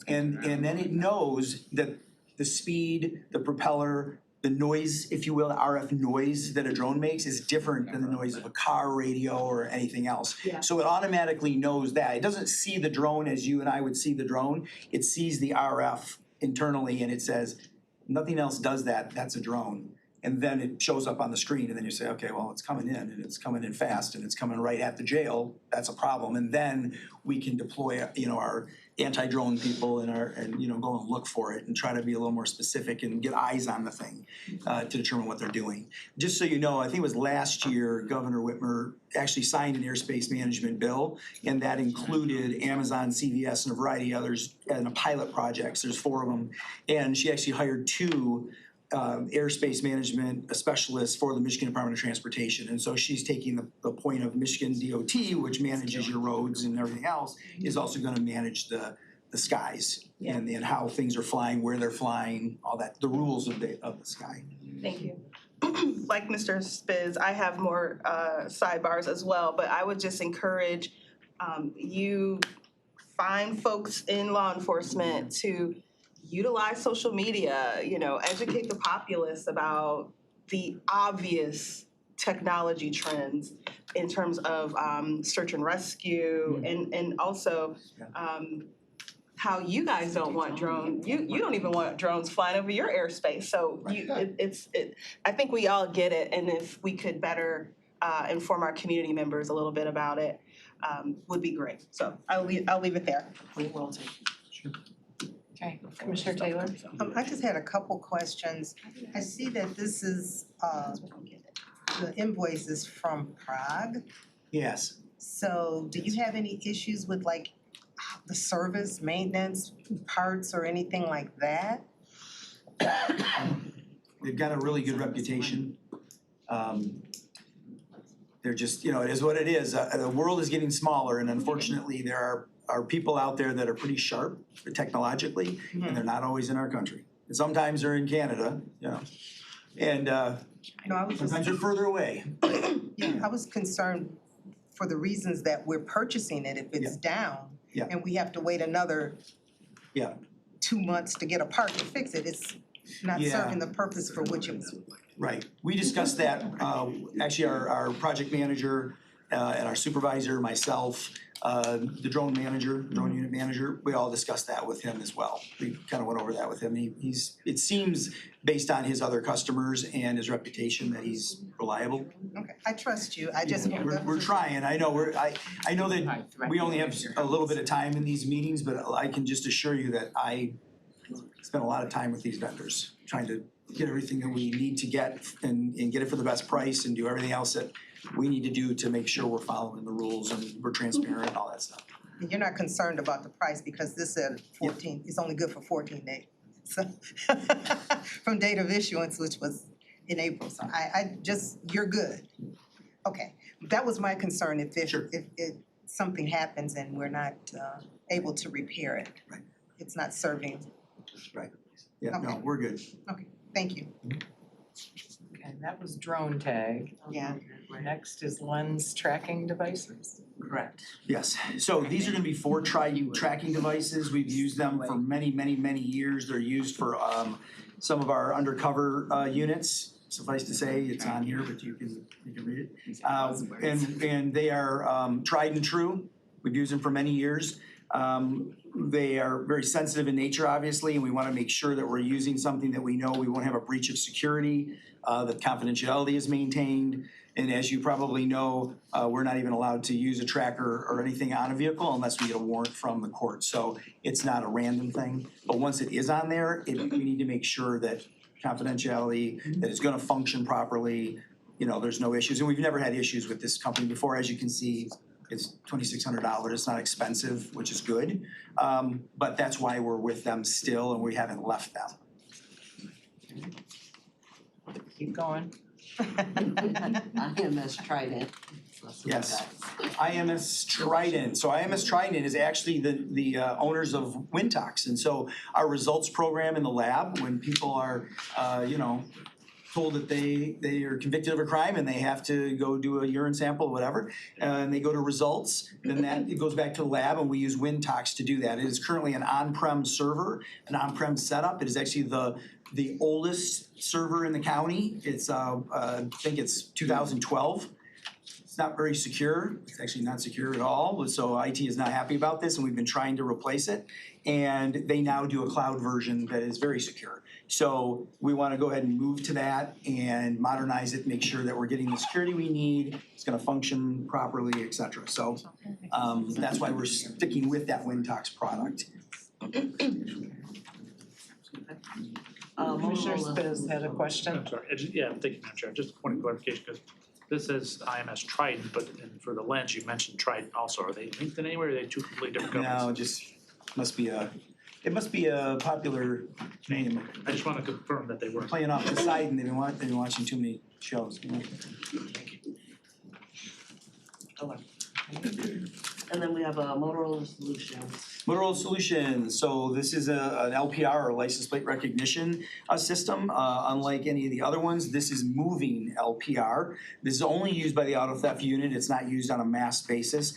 And then it knows that the speed, the propeller, the noise, if you will, the RF noise that a drone makes is different than the noise of a car radio or anything else. Yeah. So it automatically knows that. It doesn't see the drone as you and I would see the drone. It sees the RF internally and it says, nothing else does that, that's a drone. And then it shows up on the screen and then you say, okay, well, it's coming in and it's coming in fast and it's coming right at the jail, that's a problem. And then we can deploy, you know, our anti-drone people and you know, go and look for it and try to be a little more specific and get eyes on the thing to determine what they're doing. Just so you know, I think it was last year, Governor Whitmer actually signed an airspace management bill, and that included Amazon, CVS, and a variety of others in a pilot projects. There's 4 of them. And she actually hired 2 airspace management specialists for the Michigan Department of Transportation. And so she's taking the point of Michigan DOT, which manages your roads and everything else, is also gonna manage the skies and how things are flying, where they're flying, all that, the rules of the sky. Thank you. Like Mr. Spiz, I have more sidebars as well, but I would just encourage you find folks in law enforcement to utilize social media, educate the populace about the obvious technology trends in terms of search and rescue and also how you guys don't want you don't even want drones flying over your airspace. So I think we all get it, and if we could better inform our community members a little bit about it, would be great. So I'll leave it there. We will take. Okay, Commissioner Taylor? I just had a couple questions. I see that this is, the invoice is from Prague. Yes. So do you have any issues with like the service, maintenance, parts or anything like that? They've got a really good reputation. They're just, it is what it is. The world is getting smaller, and unfortunately there are people out there that are pretty sharp technologically, and they're not always in our country. And sometimes they're in Canada, and sometimes they're further away. Yeah, I was concerned for the reasons that we're purchasing it, if it's down and we have to wait another 2 months to get a part to fix it, it's not serving the purpose for which it was. Right, we discussed that, actually our project manager and our supervisor, myself, the drone unit manager, we all discussed that with him as well. We kind of went over that with him. It seems based on his other customers and his reputation that he's reliable. Okay, I trust you, I just. We're trying, I know I know that we only have a little bit of time in these meetings, but I can just assure you that I spend a lot of time with these vendors, trying to get everything that we need to get and get it for the best price and do everything else that we need to do to make sure we're following the rules and we're transparent and all that stuff. And you're not concerned about the price because this said 14, it's only good for 14 days. So from date of issuance, which was in April, so I just, you're good. Okay, that was my concern, if something happens and we're not able to repair it. Right. It's not serving. Right, no, we're good. Okay, thank you. Okay, that was drone tag. Yeah. Next is lens tracking devices. Correct. Yes, so these are gonna be 4 tracking devices. We've used them for many, many, many years. They're used for some of our undercover units. Suffice to say, it's on here, but you can read it. And they are tried and true. We've used them for many years. They are very sensitive in nature, obviously, and we wanna make sure that we're using something that we know we won't have a breach of security, that confidentiality is maintained. And as you probably know, we're not even allowed to use a tracker or anything on a vehicle unless we get a warrant from the court. So it's not a random thing, but once it is on there, we need to make sure that confidentiality, that it's gonna function properly, there's no issues. And we've never had issues with this company before. As you can see, it's $2,600, it's not expensive, which is good. But that's why we're with them still and we haven't left them. Keep going. IMS Trident. Yes, IMS Trident. So IMS Trident is actually the owners of Wintox. And so our results program in the lab, when people are, told that they are convicted of a crime and they have to go do a urine sample or whatever, and they go to results, then it goes back to the lab and we use Wintox to do that. It is currently an on-prem server, an on-prem setup. It is actually the oldest server in the county. It's I think it's 2012. It's not very secure. It's actually not secure at all. So IT is not happy about this and we've been trying to replace it. And they now do a cloud version that is very secure. So we want to go ahead and move to that and modernize it, make sure that we're getting the security we need, it's going to function properly, et cetera. So that's why we're sticking with that Wintox product. Commissioner Spiz had a question. I'm sorry, thank you, Madam Chair, just a point of clarification, because this is IMS Trident, but for the lens, you mentioned Trident also. Are they linked in any way, or are they two completely different companies? No, just it must be a popular name. I just want to confirm that they were. Playing off the side and they've been watching too many shows. And then we have Motorola Solutions. Motorola Solutions, so this is an LPR, or license plate recognition system. Unlike any of the other ones, this is moving LPR. This is only used by the auto theft unit, it's not used on a mass basis.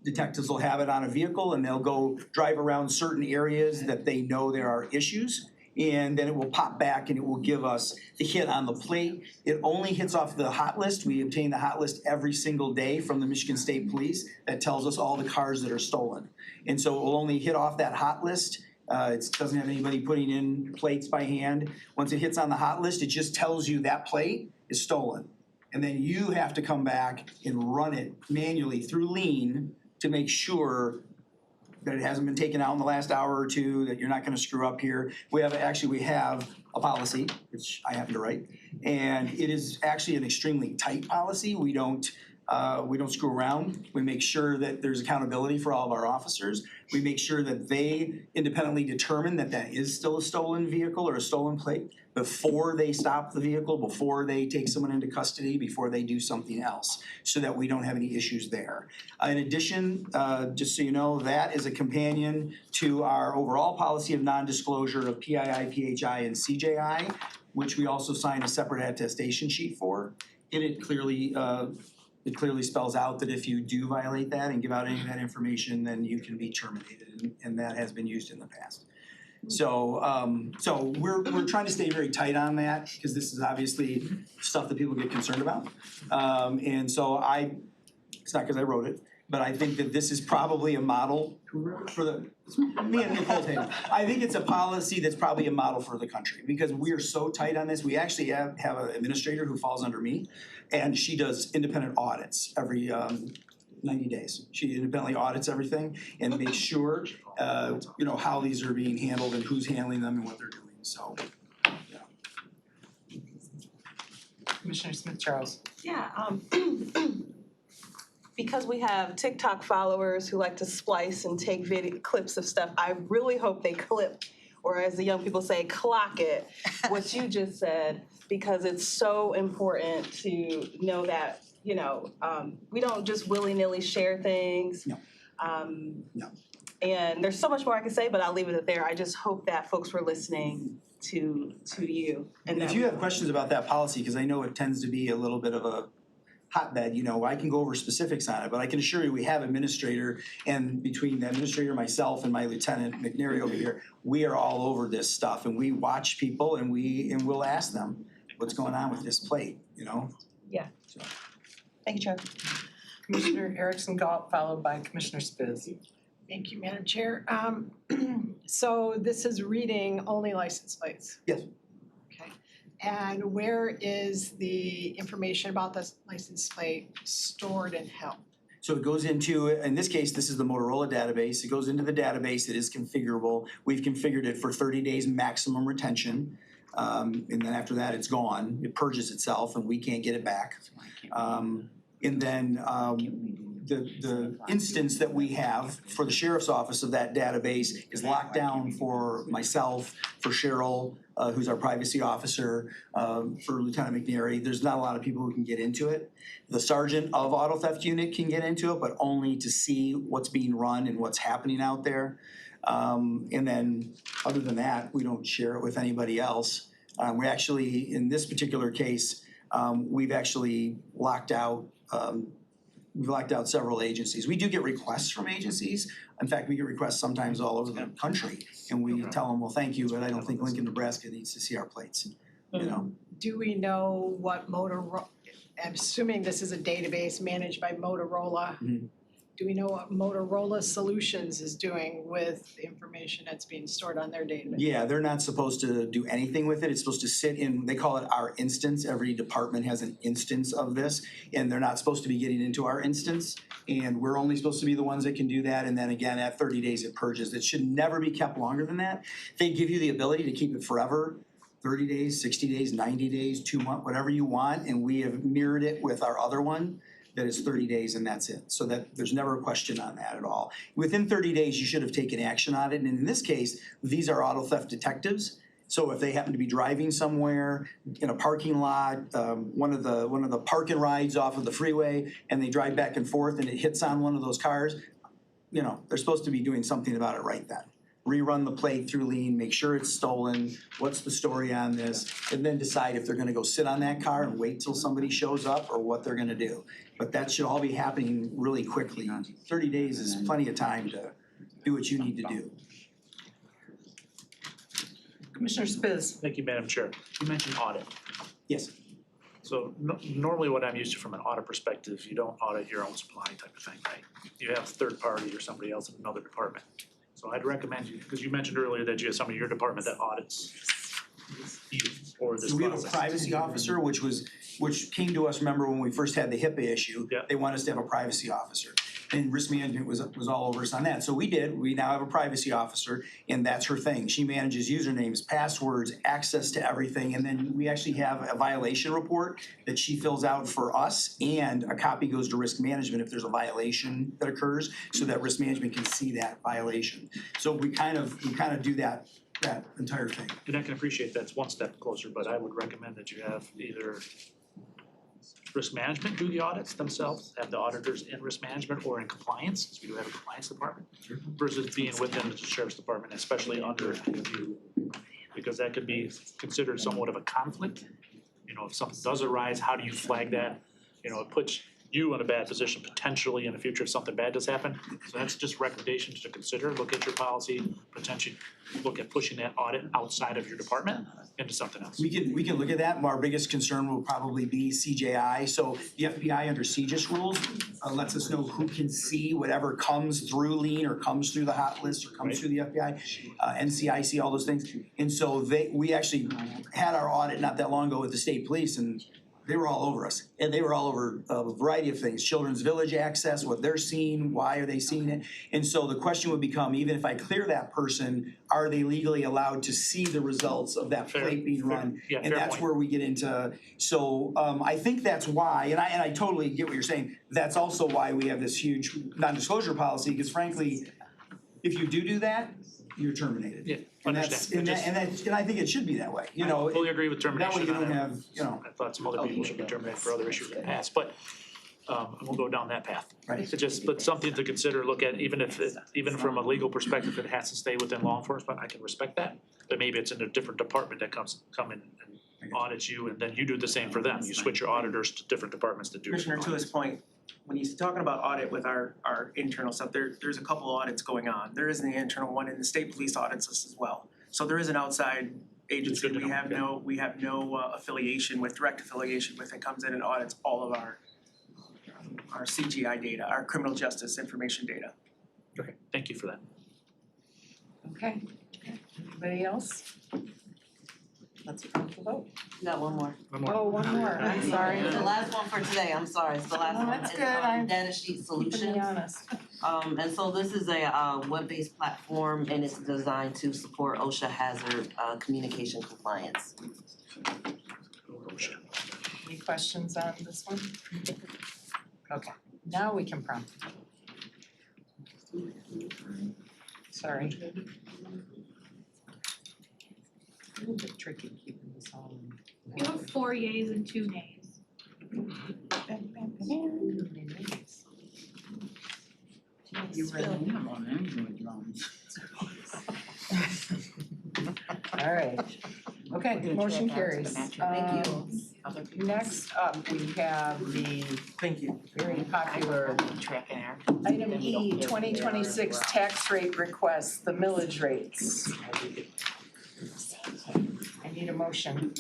detectives will have it on a vehicle and they'll go drive around certain areas that they know there are issues. And then it will pop back and it will give us the hit on the plate. It only hits off the hot list. We obtain the hot list every single day from the Michigan State Police that tells us all the cars that are stolen. And so it will only hit off that hot list. It doesn't have anybody putting in plates by hand. Once it hits on the hot list, it just tells you that plate is stolen. And then you have to come back and run it manually through Lean to make sure that it hasn't been taken out in the last hour or two, that you're not gonna screw up here. We have a policy, which I happen to write, and it is actually an extremely tight policy. We don't screw around. We make sure that there's accountability for all of our officers. We make sure that they independently determine that that is still a stolen vehicle or a stolen plate before they stop the vehicle, before they take someone into custody, before they do something else, so that we don't have any issues there. In addition, just so you know, that is a companion to our overall policy of non-disclosure of PII, PHI, and CJI, which we also sign a separate attestation sheet for. It clearly spells out that if you do violate that and give out any of that information, then you can be terminated, and that has been used in the past. So we're trying to stay very tight on that, because this is obviously stuff that people get concerned about. And so it's not because I wrote it, but I think that this is probably a model for me and Nicole Taylor. I think it's a policy that's probably a model for the country, because we are so tight on this. We actually have an administrator who falls under me, and she does independent audits every 90 days. She independently audits everything and makes sure, how these are being handled and who's handling them and what they're doing, so, yeah. Commissioner Smith-Charles. Yeah, because we have TikTok followers who like to splice and take video clips of stuff, I really hope they clip, or as the young people say, clock it, what you just said, because it's so important to know that, we don't just willy-nilly share things. No. No. And there's so much more I can say, but I'll leave it there. I just hope that folks were listening to you. And if you have questions about that policy, because I know it tends to be a little bit of a hotbed, I can go over specifics on it, but I can assure you we have administrator, and between the administrator, myself, and my Lieutenant McNary over here, we are all over this stuff, and we watch people, and we'll ask them what's going on with this plate, Yeah. So. Thank you, Chair. Commissioner Erickson Galt, followed by Commissioner Spiz. Thank you, Madam Chair. So this is reading only license plates? Yes. Okay. And where is the information about this license plate stored and held? So it goes into, in this case, this is the Motorola database. It goes into the database. It is configurable. We've configured it for 30 days maximum retention. And then after that, it's gone. It purges itself and we can't get it back. And then the instance that we have for the sheriff's office of that database is locked down for myself, for Cheryl, who's our privacy officer, for Lieutenant McNary. There's not a lot of people who can get into it. The sergeant of auto theft unit can get into it, but only to see what's being run and what's happening out there. And then other than that, we don't share it with anybody else. We actually, in this particular case, we've actually locked out several agencies. We do get requests from agencies. In fact, we get requests sometimes all over the country, and we tell them, well, thank you, but I don't think Lincoln, Nebraska needs to see our plates, Do we know what Motorola, I'm assuming this is a database managed by Motorola. Mhm. Do we know what Motorola Solutions is doing with the information that's being stored on their database? Yeah, they're not supposed to do anything with it. It's supposed to sit in, they call it our instance. Every department has an instance of this, and they're not supposed to be getting into our instance. And we're only supposed to be the ones that can do that. And then again, at 30 days, it purges. It should never be kept longer than that. They give you the ability to keep it forever, 30 days, 60 days, 90 days, 2 months, whatever you want. And we have mirrored it with our other one that is 30 days and that's it. So that there's never a question on that at all. Within 30 days, you should have taken action on it. And in this case, these are auto theft detectives. So if they happen to be driving somewhere in a parking lot, one of the park and rides off of the freeway, and they drive back and forth and it hits on one of those cars, they're supposed to be doing something about it right then. rerun the plate through lien, make sure it's stolen, what's the story on this, and then decide if they're gonna go sit on that car and wait till somebody shows up or what they're gonna do. But that should all be happening really quickly. 30 days is plenty of time to do what you need to do. Commissioner Spiz. Thank you, Madam Chair. You mentioned audit. Yes. So normally what I'm used to from an audit perspective, you don't audit your own supply type of thing, right? You have a third party or somebody else in another department. So I'd recommend you, because you mentioned earlier that you have somebody in your department that audits you or this process. So we have a privacy officer, which came to us, remember when we first had the HIPAA issue, Yeah. they want us to have a privacy officer. And risk management was all over us on that. So we now have a privacy officer, and that's her thing. She manages usernames, passwords, access to everything, and then we actually have a violation report that she fills out for us, and a copy goes to risk management if there's a violation that occurs, so that risk management can see that violation. So we kind of do that entire thing. And I can appreciate that's one step closer, but I would recommend that you have either risk management do the audits themselves, have the auditors in risk management or in compliance, because we do have a compliance department, versus being within the sheriff's department, especially under you, because that could be considered somewhat of a conflict. You know, if something does arise, how do you flag that? You know, it puts you in a bad position potentially in the future if something bad does happen. So that's just recommendations to consider. Look at your policy, potentially look at pushing that audit outside of your department into something else. We can look at that. Our biggest concern will probably be CJI. So the FBI under CJIS rules lets us know who can see whatever comes through lien or comes through the hot list or comes through the FBI, NCIC, all those things. And so we actually had our audit not that long ago with the state police, and they were all over us. And they were all over a variety of things, Children's Village access, what they're seeing, why are they seeing it? And so the question would become, even if I clear that person, are they legally allowed to see the results of that plate being run? Yeah, And fair that's point. where we get into, so I think that's why, and I totally get what you're saying, that's also why we have this huge non-disclosure policy, because frankly, if you do that, you're terminated. Yeah, And understand. and I think it should be that way, you know. I fully agree with termination. That way you on don't that. have, you know. I thought some other people should be terminated for other issues in the past, but we'll go down that path. Right. But something to consider, look at, even from a legal perspective, it has to stay within law enforcement, I can respect that. But maybe it's in a different department that come in and audits you, and then you do the same for them. You switch your auditors to different departments to do. Commissioner, to his point, when he's talking about audit with our internal stuff, there's a couple audits going on. There is an internal one, and the state police audits us as well. So there is an outside agency. We have no affiliation with, direct affiliation with, it comes in and audits all of our CGI data, our criminal justice information data. Okay, thank you for that. Okay. Anybody else? Let's go to the vote. Got one more. Oh, one more, I'm sorry. The last one for today, I'm sorry, it's the last one. That's It's, good. I'm Data Sheet keeping Solutions. me honest. And so this is a web-based platform, and it's designed to support OSHA hazard communication compliance. Any questions on this one? Okay, now we can prompt. Sorry. A little bit tricky keeping this all in. You have 4 yeas and 2 nays. You really All right, okay, motion carries. Thank you. Next up, we have the very popular item E, 2026 tax rate request, the millage rates. I need a motion.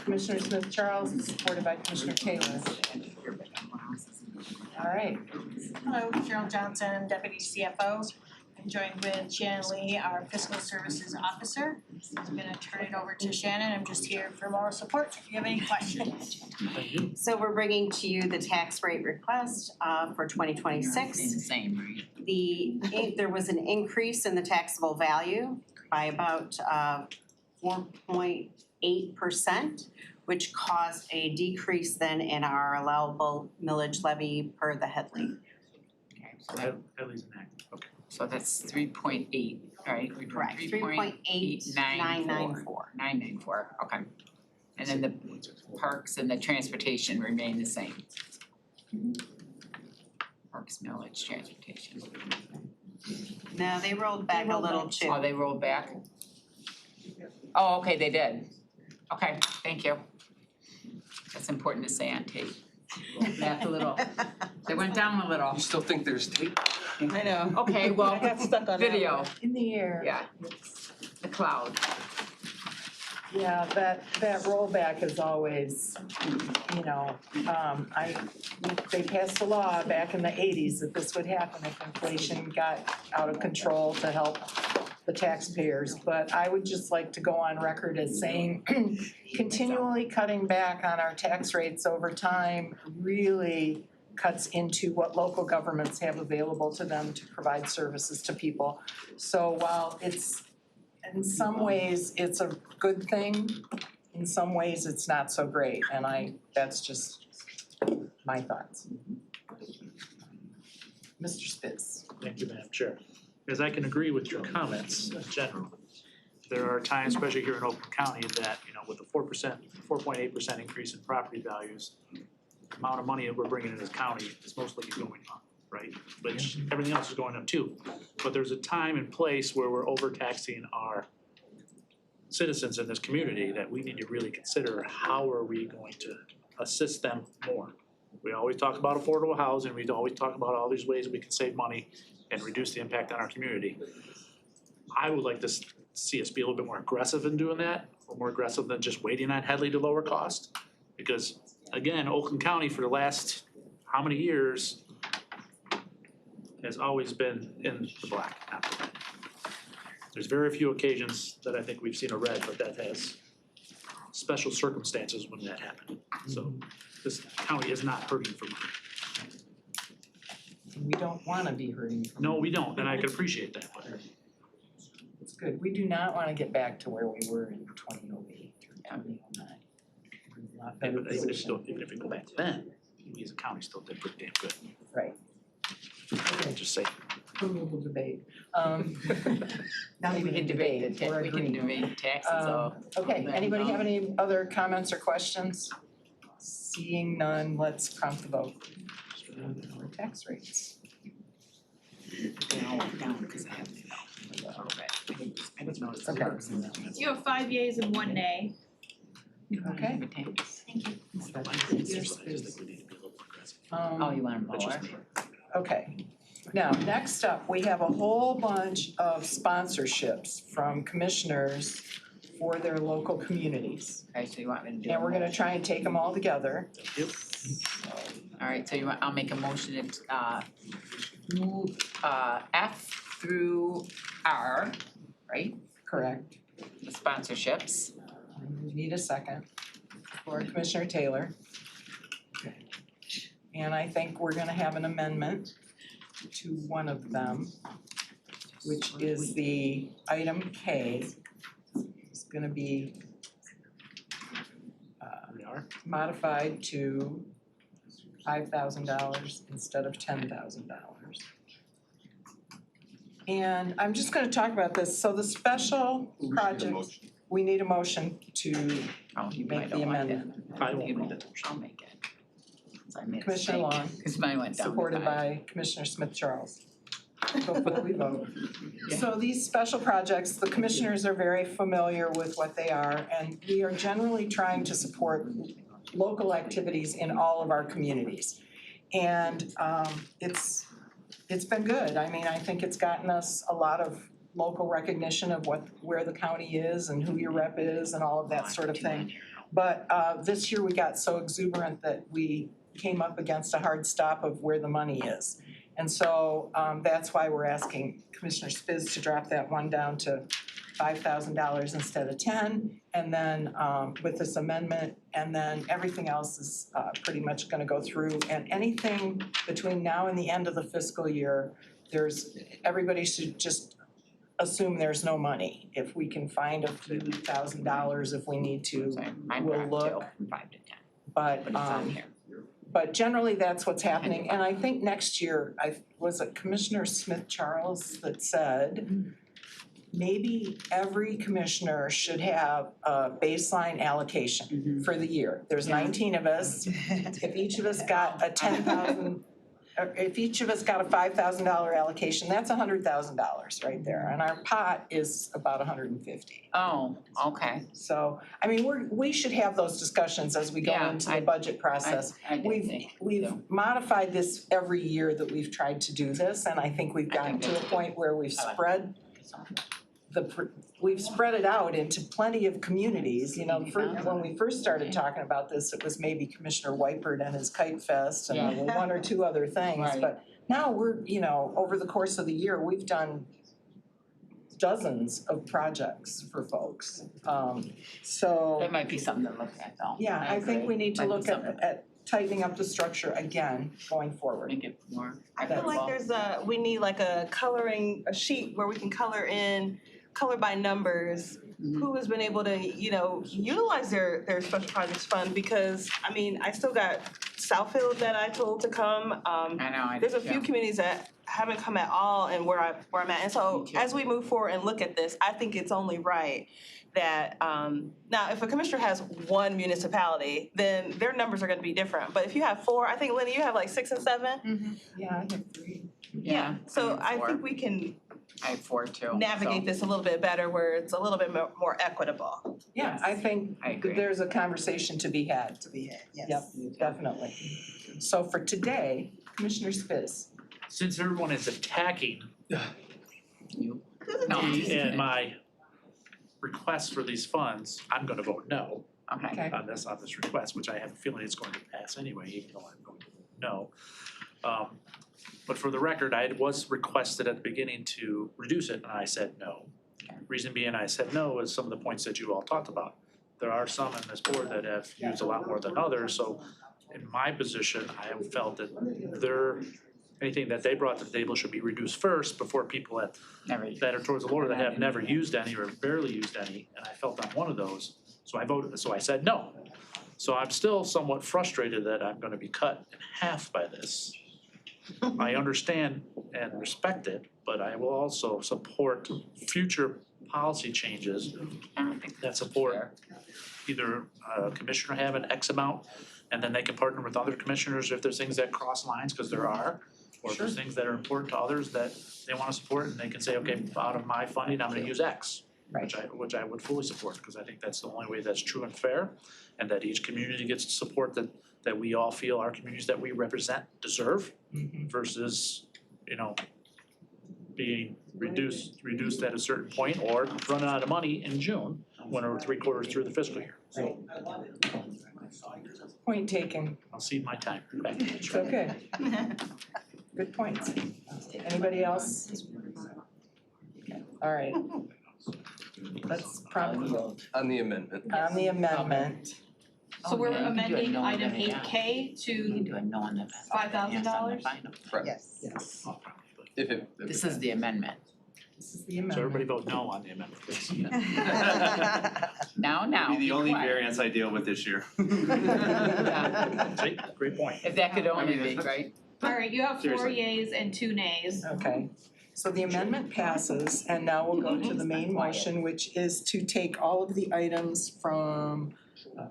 Commissioner Smith Charles is supported by Commissioner Taylor. All right. Hello, Cheryl Johnson, Deputy CFO. I'm joined with Shannon Lee, our Fiscal Services Officer. I'm gonna turn it over to Shannon. I'm just here for moral support if you have any questions. So we're bringing to you the tax rate request for 2026. Same, There was an increase in the taxable value by about 4.8%, which caused a decrease then in our allowable millage levy per the Headley. Headley's an act, okay. So that's 3.8, right? Correct, 3.8994. 994, okay. And then the parks and the transportation remain the same. Parks, millage, transportation. No, they rolled back a little too. Oh, they rolled back? Oh, okay, they did. Okay, thank you. That's important to say on tape. Rolled back a little. They went down a little. You still think there's tape? I know. Okay, well, I got stuck on that video, one. In the air. yeah, the cloud. Yeah, that rollback is always, you know, they passed a law back in the 80s that this would happen if inflation got out of control to help the taxpayers. But I would just like to go on record as saying continually cutting back on our tax rates over time really cuts into what local governments have available to them to provide services to people. So while in some ways, it's a good thing. In some ways, it's not so great, and that's just my thoughts. Mr. Spitz. Thank you, Madam Chair. As I can agree with your comments in general, there are times, especially here in Oakland County, that, you know, with a 4.8% increase in property values, the amount of money that we're bringing in this county is mostly going up, right? Which everything else is going up too. But there's a time and place where we're overtaxing our citizens in this community that we need to really consider how are we going to assist them more. We always talk about affordable housing, we always talk about all these ways we can save money and reduce the impact on our community. I would like to see us be a little bit more aggressive in doing that, or more aggressive than just waiting on Headley to lower cost. Because again, Oakland County for the last how many years has always been in the black, not the red. There's very few occasions that I think we've seen a red, but that has special circumstances when that happened. So this county is not hurting for money. We don't wanna be hurting. No, we don't, and I can appreciate that, but It's good. We do not wanna get back to where we were in 2008 or 2009. We're in a lot better even position. if we go back then, we as a county still did pretty damn good. Right. I'll just say. We'll debate. Not We even can debate the we're we can agreeing. debate taxes all. Okay, then, anybody have any other comments or questions? Seeing none, let's prompt the vote. For tax rates. They all went down because I have a little bit. I just noticed. Okay. You have 5 yeas and 1 nay. Okay. Thank you. Oh, you want them lower? Okay. Now, next up, we have a whole bunch of sponsorships from commissioners for their local communities. Okay, so you want me to do? And we're gonna try and take them all together. Yep. All right, so I'll make a motion to move F through R, right? Correct. The sponsorships. We need a second for Commissioner Taylor. And I think we're gonna have an amendment to one of them, which is the item K. It's gonna be modified to $5,000 instead of $10,000. And I'm just gonna talk about this. So the special projects, we need a motion to make the amendment. I won't read it. I'll make it. 'Cause I made a Commissioner mistake. Long, Cause mine went down to supported 5. by Commissioner Smith Charles. Before we vote. So these special projects, the commissioners are very familiar with what they are, and we are generally trying to support local activities in all of our communities. And it's been good. I mean, I think it's gotten us a lot of local recognition of where the county is and who your rep is and all of that sort of thing. But this year we got so exuberant that we came up against a hard stop of where the money is. And so that's why we're asking Commissioner Spiz to drop that one down to $5,000 instead of 10. And then with this amendment, and then everything else is pretty much gonna go through. And anything between now and the end of the fiscal year, everybody should just assume there's no money. If we can find a few $1,000s if we need to, we'll look. From 5 to 10. But But it's on here. but generally, that's what's happening, and I think next year, was it Commissioner Smith Charles that said maybe every commissioner should have a baseline allocation for the year. There's 19 of us, if each of us got a $10,000 if each of us got a $5,000 allocation, that's $100,000 right there, and our pot is about $150,000. Oh, okay. So, I mean, we should have those discussions as we go Yeah, into the budget process. I did think We've modified this every year that we've tried to do this, and I think we've gotten to a point where we've spread we've spread it out into plenty of communities, you know, when we first started talking about this, it was maybe Commissioner Weipert and his Kite Fest and there were one or two other things, Right. but now we're, you know, over the course of the year, we've done dozens of projects for folks, so. That might be something to look at though. Yeah, I think we need to Might be look something. at tightening up the structure again going forward. Make it more I feel like we need like a sheet where we can color by numbers, who has been able to, you know, utilize their special projects fund, because, I mean, I still got Southfield that I told to come. I know, There's a few communities that haven't come at all and where I'm at, and so as we move forward and look at this, I think it's only right that, now, if a commissioner has one municipality, then their numbers are gonna be different, but if you have four, I think, Lenny, you have like 6 and 7? Yeah, I have 3. Yeah. So I think we can I have 4 too. navigate this a little bit better where it's a little bit more equitable. Yeah, I think I agree. there's a conversation to be had. Yes. Yep, definitely. So for today, Commissioner Spiz. Since everyone is attacking You. me and my request for these funds, I'm gonna vote no Okay. on this request, which I have a feeling it's going to pass anyway, even though I'm going to vote no. But for the record, I was requested at the beginning to reduce it, and I said no. Reason being I said no is some of the points that you all talked about. There are some in this board that have used a lot more than others, so in my position, I have felt that anything that they brought to the table should be reduced first before people that are towards the lower that have never used any or barely used any, and I felt I'm one of those, so I said no. So I'm still somewhat frustrated that I'm gonna be cut in half by this. I understand and respect it, but I will also support future policy changes that support either a commissioner having X amount, and then they can partner with other commissioners if there's things that cross lines, because there are, or if there's things that are important to others that they wanna support, and they can say, okay, out of my funding, I'm gonna use X. Which I would fully support, because I think that's the only way that's true and fair, and that each community gets the support that we all feel our communities that we represent deserve, versus, you know, being reduced at a certain point, or running out of money in June, when we're 3/4 through the fiscal year. So Point taken. I'll cede my time. It's okay. Good points. Anybody else? All right. Let's probably vote On the amendment. on the amendment. So we're yeah, you can do it amending no item limit, yeah. 8K You can to do it no on the. $5,000? Correct. Yes. Yes. If This is the amendment. This is the So amendment. everybody vote no on the amendment, please. Now, Be the only quiet. variance I deal with this year. See, great point. If that could only be, right? Alright, you have 4 Seriously. yeas and 2 nays. Okay, so the amendment passes, and now we'll go to the main motion, which is to take all of the items from,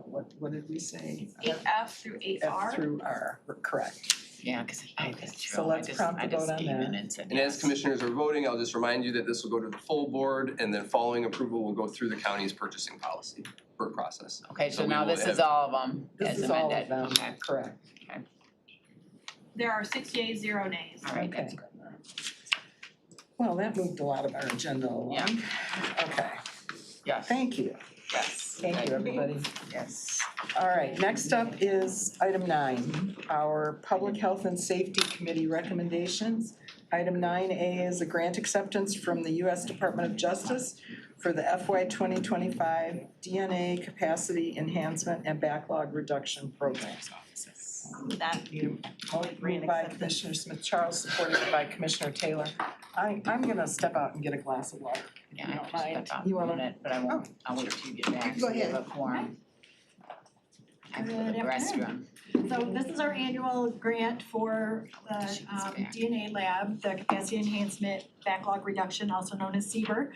what did we say? 8F through 8R. F through R, correct. Yeah, cause that's true. So let's prompt the vote on gave in that. and said And as yes. commissioners are voting, I'll just remind you that this will go to the full board, and then following approval will go through the county's purchasing policy or process. Okay, so we now will this is have- all of them This as is all of amended, them, okay, correct. There are 6 yeas, 0 nays. alright, Okay. that's good. Well, that moved a lot of our agenda along. Okay, Yes, thank you. yes. Thank you, everybody. Yes. All right, next up is item 9, our Public Health and Safety Committee recommendations. Item 9A is a grant acceptance from the U.S. Department of Justice for the FY 2025 DNA Capacity Enhancement and Backlog Reduction Programs. That Moved by Commissioner Smith Charles, supported by Commissioner Taylor. I'm gonna step out and get a glass of water. Yeah, You I don't just mind? stepped out You for a wanna- minute, but I won't, I'll wait till you get back. Go so we have ahead. a quorum. I have to go to Good the afternoon. restroom. So this is our annual grant for the DNA lab, the capacity enhancement backlog reduction, also known as CBER.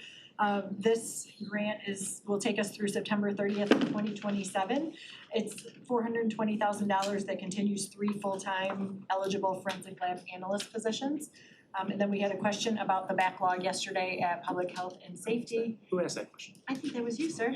This grant will take us through September 30th, 2027. It's $420,000 that continues 3 full-time eligible forensic lab analyst positions. And then we had a question about the backlog yesterday at Public Health and Safety. Who asked that question? I think that was you, sir.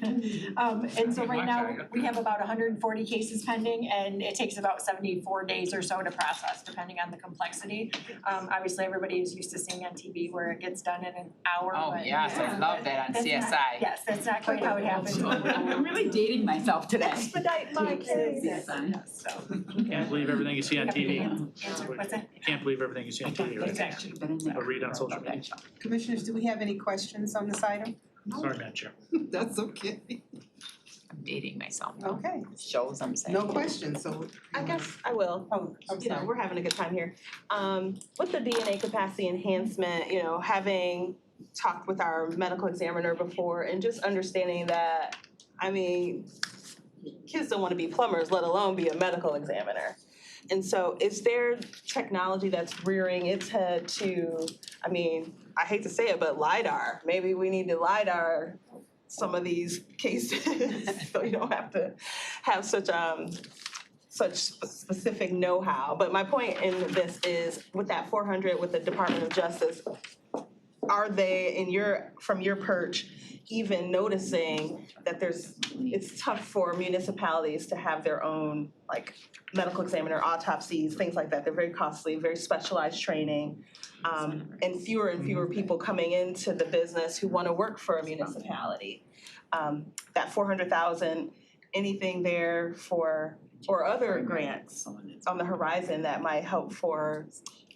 And so right now, we have about 140 cases pending, and it takes about 74 days or so to process, depending on the complexity. Obviously, everybody is used to seeing on TV where it gets done in an hour, Oh, but yes, I love that on that's not- CSI. Yes, that's not quite how it happens. I'm really dating myself today. Expedite my case. So. Can't believe everything you see on TV. Answer, what's that? You can't believe everything you see on TV, right? Actually been in there. Or read on social media. Commissioners, do we have any questions on this item? Sorry, Madam Chair. That's okay. I'm dating myself. Okay, Shows I'm saying. no questions, so. I guess I will. Oh, I'm You know, sorry. we're having a good time here. With the DNA capacity enhancement, you know, having talked with our medical examiner before and just understanding that, I mean, kids don't want to be plumbers, let alone be a medical examiner. And so is there technology that's rearing its head to, I mean, I hate to say it, but LiDAR? Maybe we need to LiDAR some of these cases so you don't have to have such specific know-how. But my point in this is with that 400 with the Department of Justice, are they from your perch even noticing that it's tough for municipalities to have their own like medical examiner autopsies, things like that? They're very costly, very specialized training, and fewer people coming into the business who want to work for a municipality. That 400,000, anything there or other grants on the horizon that might help for,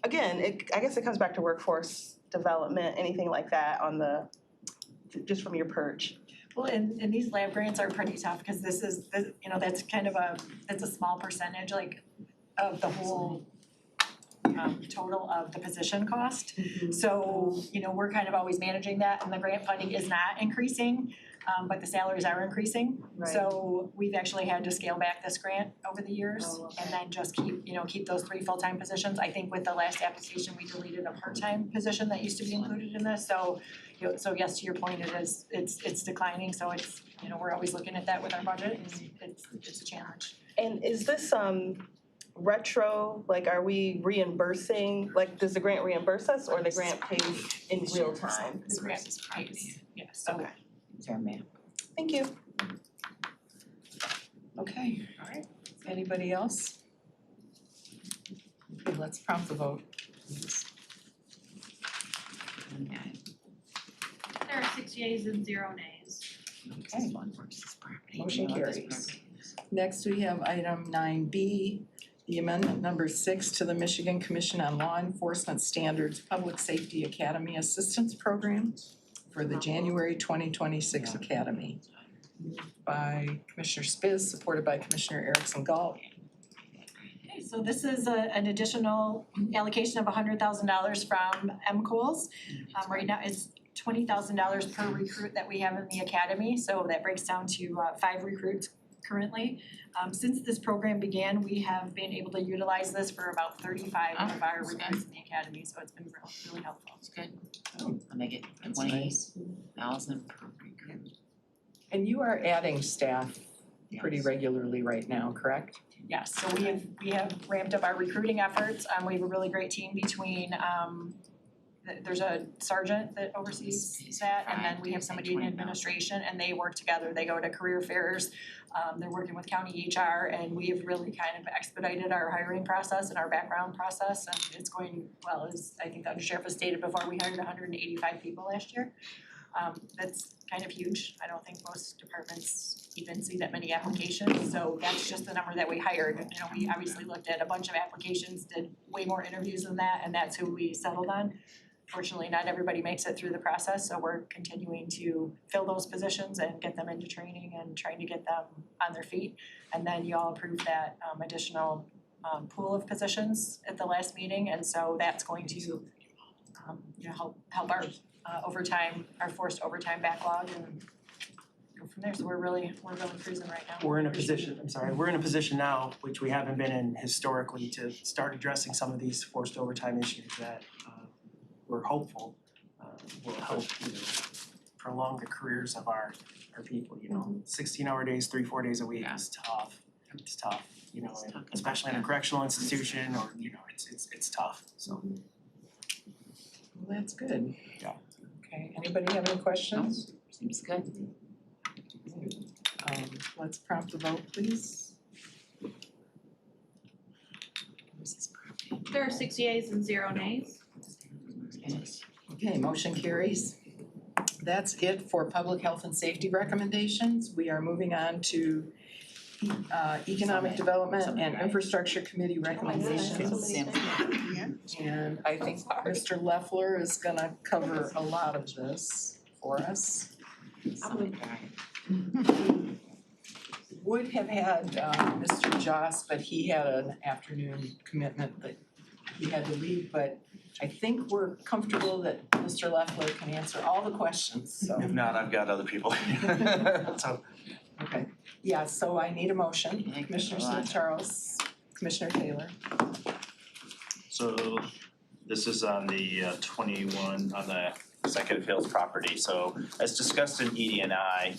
again, I guess it comes back to workforce development, anything like that just from your perch. Well, and these lab grants are pretty tough because this is, you know, that's kind of that's a small percentage like of the whole total of the position cost. So, you know, we're kind of always managing that and the grant funding is not increasing, but the salaries are increasing. Right. So we've actually had to scale back this grant over the years and then just keep those 3 full-time positions. I think with the last application, we deleted a part-time position that used to be included in this. So, you know, so yes, to your point, it's declining. So it's, you know, we're always looking at that with our budget and it's a challenge. And is this retro, like are we reimbursing, like does the grant reimburse us or the grant pays in real time? The grant is pays, yes. Okay. Fair ma'am. Thank you. Okay, all right. Anybody else? Okay, let's prompt the vote. There are 6 yeas and 0 nays. Okay. Motion carries. Next, we have item 9B, the amendment number 6 to the Michigan Commission on Law Enforcement Standards Public Safety Academy Assistance Program for the January 2026 Academy. Moved by Commissioner Spiz, supported by Commissioner Erickson Galt. Okay, so this is an additional allocation of $100,000 from MCOLs. Right now it's $20,000 per recruit that we have in the academy, so that breaks down to 5 recruits currently. Since this program began, we have been able to utilize this for about 35 of our recruits in the academy, so it's been really helpful. That's good. I'll make it 20,000 per recruit. And you are adding staff pretty regularly right now, correct? Yes, so we have ramped up our recruiting efforts. We have a really great team between there's a sergeant that oversees that, and then we have somebody in administration, and they work together. They go to career fairs, they're working with county HR, and we have really kind of expedited our hiring process and our background process, and it's going well. As I think the undersheriff has stated before, we hired 185 people last year. That's kind of huge. I don't think most departments even see that many applications, so that's just the number that we hired. You know, we obviously looked at a bunch of applications, did way more interviews than that, and that's who we settled on. Fortunately, not everybody makes it through the process, so we're continuing to fill those positions and get them into training and trying to get them on their feet. And then you all approved that additional pool of positions at the last meeting, and so that's going to you know, help our overtime, our forced overtime backlog and go from there. So we're really cruising right now. We're in a position now, which we haven't been in historically, to start addressing some of these forced overtime issues that we're hopeful will help prolong the careers of our people, you know. 16-hour days, 3-4 days a week is tough. It's tough, you know, and especially in a correctional institution or, you know, it's tough, so. Well, that's good. Yeah. Okay, anybody have any questions? Seems good. Let's prompt the vote, please. There are 6 yeas and 0 nays. Okay, motion carries. That's it for public health and safety recommendations. We are moving on to economic development and infrastructure committee recommendations. And I think Mr. Leffler is gonna cover a lot of this for us. Would have had Mr. Joss, but he had an afternoon commitment that he had to leave, but I think we're comfortable that Mr. Leffler can answer all the questions, so. If not, I've got other people. So, Okay, yeah, so I need a motion. Commissioner Smith Charles, Commissioner Taylor. so this is on the 21, on the Executive Hills property. So as discussed in ED&I,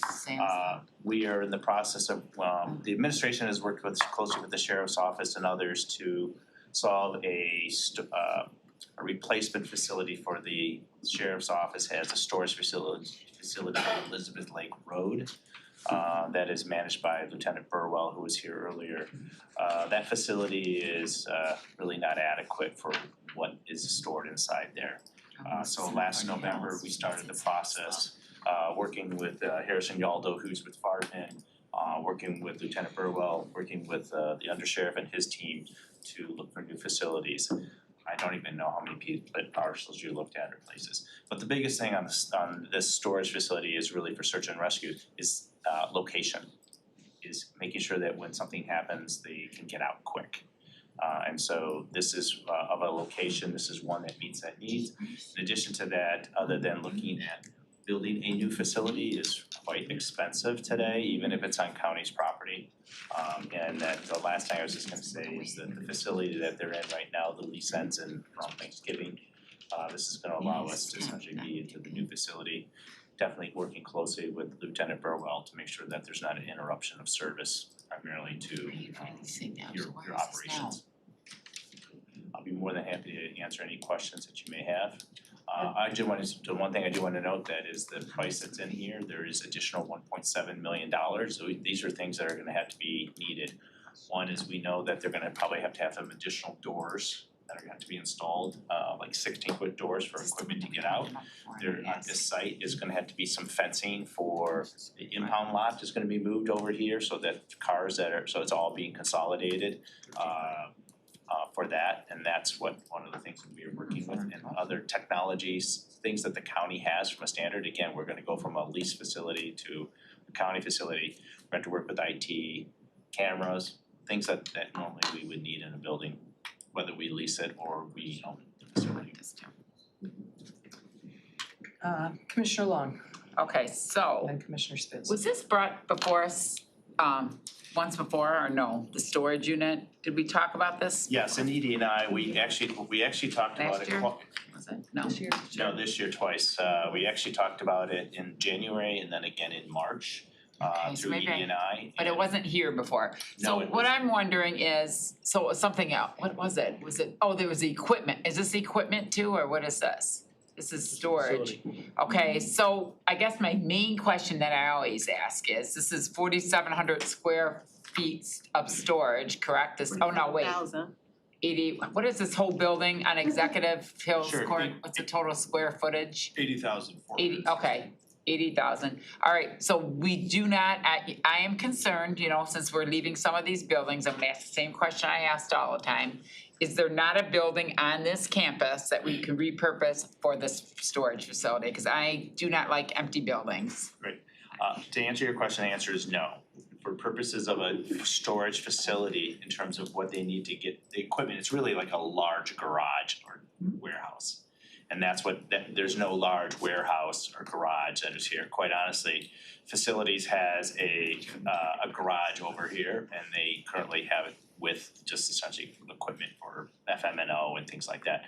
we are in the process of, the administration has worked closely with the Sheriff's Office and others to solve a replacement facility for the Sheriff's Office. Has a storage facility on Elizabeth Lake Road that is managed by Lieutenant Burwell, who was here earlier. That facility is really not adequate for what is stored inside there. So last November, we started the process, working with Harrison Yaldo, who's with Fartman, working with Lieutenant Burwell, working with the undersheriff and his team to look for new facilities. I don't even know how many parcels you looked at or places. But the biggest thing on this storage facility is really for search and rescue is location. Is making sure that when something happens, they can get out quick. And so this is of a location, this is one that meets that need. In addition to that, other than looking at building a new facility is quite expensive today, even if it's on county's property. And that the last thing I was just gonna say is that the facility that they're in right now, the lease ends in around Thanksgiving. This is gonna allow us to essentially be into the new facility. Definitely working closely with Lieutenant Burwell to make sure that there's not an interruption of service primarily to your operations. I'll be more than happy to answer any questions that you may have. The one thing I do want to note that is the price that's in here, there is additional $1.7 million. So these are things that are gonna have to be needed. One is we know that they're gonna probably have to have some additional doors that are gonna have to be installed, like 16-foot doors for equipment to get out. There on this site is gonna have to be some fencing for the impound lot is gonna be moved over here so that cars so it's all being consolidated. For that, and that's what one of the things that we are working with and other technologies, things that the county has from a standard. Again, we're gonna go from a lease facility to a county facility. We're going to work with IT, cameras, things that normally we would need in a building, whether we lease it or we own the facility. Commissioner Long. Okay, so. And Commissioner Spitz. Was this brought before us once before or no? The storage unit, did we talk about this? Yes, in ED&I, we actually talked about Last it. year? Was it? No. This year? No, this year twice. We actually talked about it in January and then again in March Okay, so through maybe ED&I. But it wasn't here before. So No, it what I'm wondering is, so something else, what was it? Was it, oh, there was the equipment. Is this equipment too, or what is this? This is storage. Okay, so I guess my main question that I always ask is, this is 4,700 square feet of storage, correct? This, oh no, wait. 80, what is this whole building on Executive Hills Sure. Court? What's the total square footage? 80,000. 80, okay, 80,000. All right, so we do not, I am concerned, you know, since we're leaving some of these buildings, I'm gonna ask the same question I asked all the time. Is there not a building on this campus that we can repurpose for this storage facility? Cause I do not like empty buildings. Great. To answer your question, the answer is no. For purposes of a storage facility, in terms of what they need to get the equipment, it's really like a large garage or warehouse. And that's what, there's no large warehouse or garage that is here. Quite honestly, facilities has a garage over here and they currently have it with just essentially equipment for FMNO and things like that.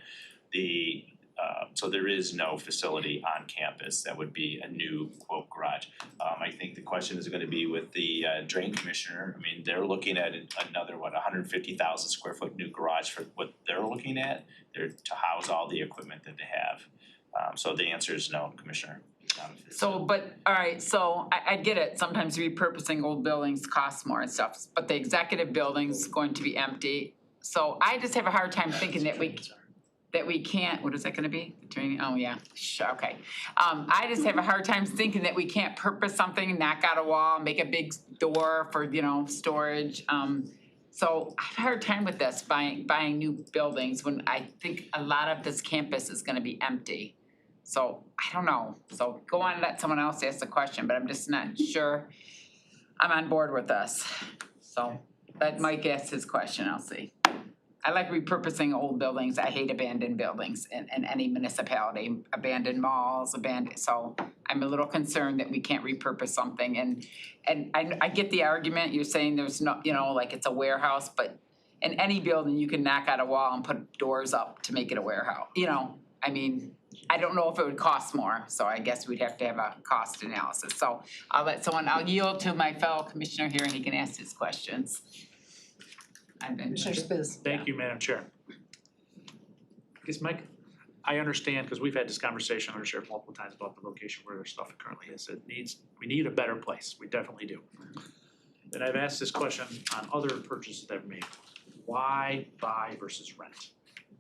So there is no facility on campus that would be a new quote garage. I think the question is gonna be with the drain commissioner. I mean, they're looking at another, 150,000 square foot new garage for what they're looking at. They're to house all the equipment that they have. So the answer is no, Commissioner. So, but, alright, so I get it, sometimes repurposing old buildings costs more and stuff, but the executive building's going to be empty. So I just have a hard time thinking that we can't, what is that gonna be? The training, oh yeah, okay. I just have a hard time thinking that we can't purpose something, knock out a wall, make a big door for, storage. So I have a hard time with this, buying new buildings when I think a lot of this campus is gonna be empty. So I don't know, so go on and let someone else ask the question, but I'm just not sure I'm on board with this. So let Mike ask his question, I'll see. I like repurposing old buildings, I hate abandoned buildings in any municipality, abandoned malls, so I'm a little concerned that we can't repurpose something and I get the argument, you're saying there's no, like it's a warehouse, but in any building, you can knock out a wall and put doors up to make it a warehouse, I mean, I don't know if it would cost more, so I guess we'd have to have a cost analysis. So I'll yield to my fellow commissioner here and he can ask his questions. Commissioner Spiz. Thank you, Madam Chair. I guess, Mike, I understand, because we've had this conversation on the sheriff multiple times about the location where their stuff currently is. We need a better place, we definitely do. And I've asked this question on other purchases that I've made. Why buy versus rent,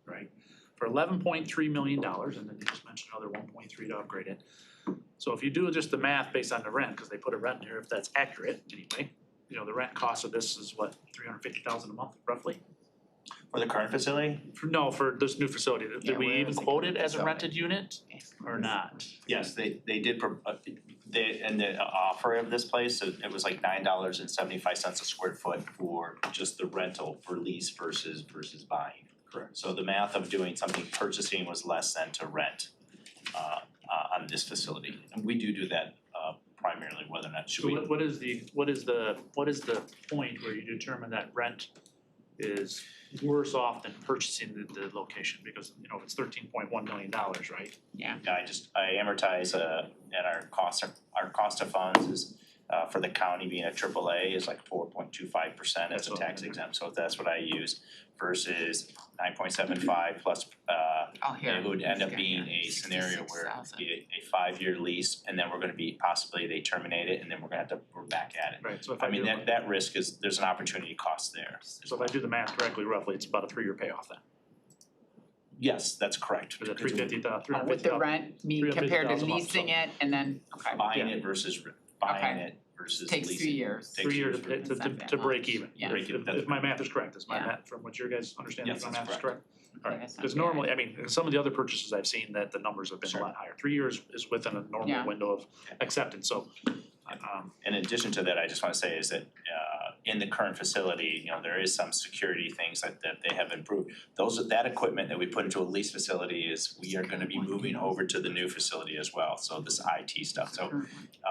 right? For $11.3 million, and then you just mentioned another 1.3 to upgrade it. So if you do just the math based on the rent, because they put a rent in here, if that's accurate anyway, the rent cost of this is what, $350,000 a month roughly? For the current facility? For this new facility, did we where even is the quote current it as a facility? rented unit or not? Yes, they did, in the offer of this place, it was like $9.75 a square foot for just the rental for lease versus buying. Correct. So the math of doing something purchasing was less than to rent on this facility. And we do that primarily, whether or not should we. So what is the point where you determine that rent is worse off than purchasing the location? Because, if it's $13.1 million, right? Yeah. Yeah, I amortize at our cost of funds is for the county being a AAA is like 4.25% as a tax exempt, so that's what I use versus 9.75 plus it would end up being a scenario where it'd be a 5-year lease and then we're gonna be possibly they terminate it and then we're back at it. Right, so if I mean, that risk is, there's an opportunity cost there. So if I do the math correctly, roughly, it's about a 3-year payoff then. Yes, that's correct. For the $350,000. With the rent, compared to $350,000 a month, leasing so it and then, okay. Buying it versus leasing. Takes 3 years. 3 years to break even. Yeah. Break even. If my math is correct, is my Yeah. math, from what you guys understand, Yes, if my that's math is correct? Alright, that's not because bad. normally, I mean, in some of the other purchases I've seen that the numbers have been a Sure. lot higher. 3 years is within a normal Yeah. window of acceptance, so. In addition to that, I just wanna say is that in the current facility, there is some security things that they have improved. That equipment that we put into a lease facility is, we are gonna be moving over to the new facility as well, so this IT stuff. So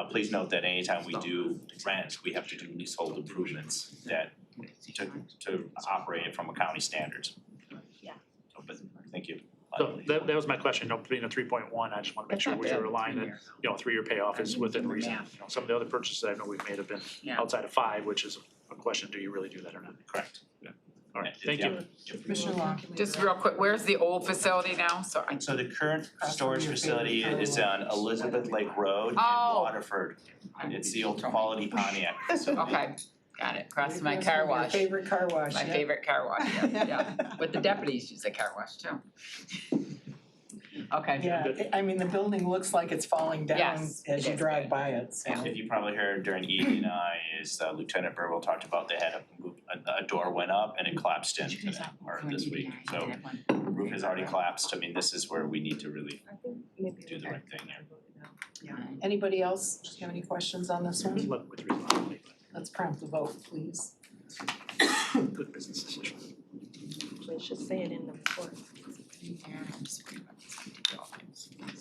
please note that anytime we do rent, we have to do leasehold improvements to operate it from a county standards. Yeah. So, but thank you. So that was my question, being a 3.1, I just wanna make sure we are aligned that, 3-year payoff is within reason. Some of the other purchases I know we've made have been outside of 5, which is a question, do you really do that or not? Correct. Yeah. Alright, thank you. Commissioner Long. Just real quick, where's the old facility now? So the current storage facility is on Elizabeth Lake Road in Oh. Waterford. It's the old Quality Pontiac facility. Okay, got it, across my car wash. Favorite car wash, My yeah. favorite car wash, yeah. But the deputies use the car wash too. Okay. Yeah, I mean, the building looks like it's falling down Yes, as it you is. drive by it, so. If you probably heard during ED&I is Lieutenant Burwell talked about they had a door went up and it collapsed in today or this week. So the roof has already collapsed. I mean, this is where we need to really do the right thing here. Anybody else have any questions on this one? Look with reasonability, Let's prompt the vote, please. but good business decision. They should say it in the report.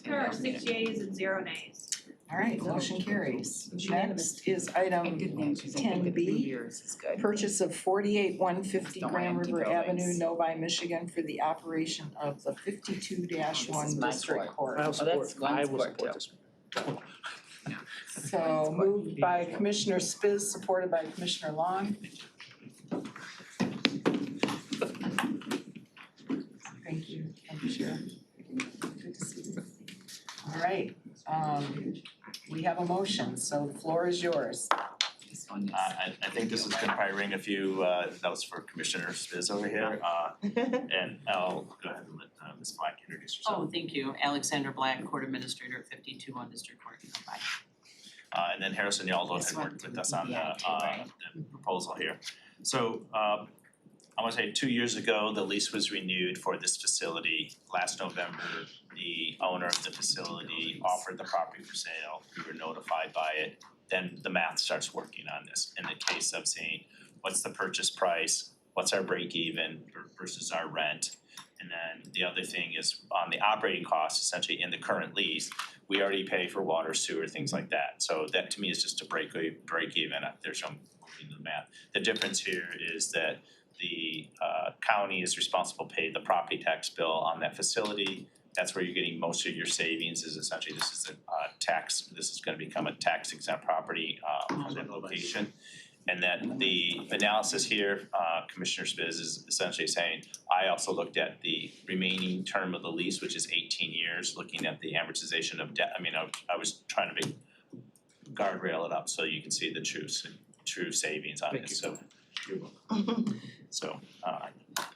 There are 6 yeas and 0 nays. All right, motion carries. Next is item 10B. Purchase of 48-150 Don't want Grand empty River Avenue, buildings. Novi, Michigan for the operation of the 52-1 my District Court. I will support, that's Glenn's I will court support too. this. So moved by Commissioner Spiz, supported by Commissioner Long. Thank you, Commissioner. Good to see you. All right, we have a motion, so the floor is yours. This one is. I think this is gonna probably ring a few bells for Commissioner Spiz over here. And I'll go ahead and let Ms. Black introduce herself. Oh, thank you. Alexander Black, Court Administrator at 52 on District Court. Bye. And then Harrison Yaldo had worked with us on the proposal here. So I wanna say 2 years ago, the lease was renewed for this facility. Last November, the owner of the facility offered the property for sale. We were notified by it. Then the math starts working on this in the case of saying, what's the purchase price? What's our break even versus our rent? And then the other thing is on the operating costs, essentially in the current lease, we already pay for water, sewer, things like that. So that to me is just a break even. There's no moving the math. The difference here is that the county is responsible to pay the property tax bill on that facility. That's where you're getting most of your savings is essentially this is this is gonna become a tax exempt property for that location. And then the analysis here, Commissioner Spiz is essentially saying, I also looked at the remaining term of the lease, which is 18 years, looking at the amortization of debt. I mean, I was trying to guardrail it up so you can see the true savings on it, so. So I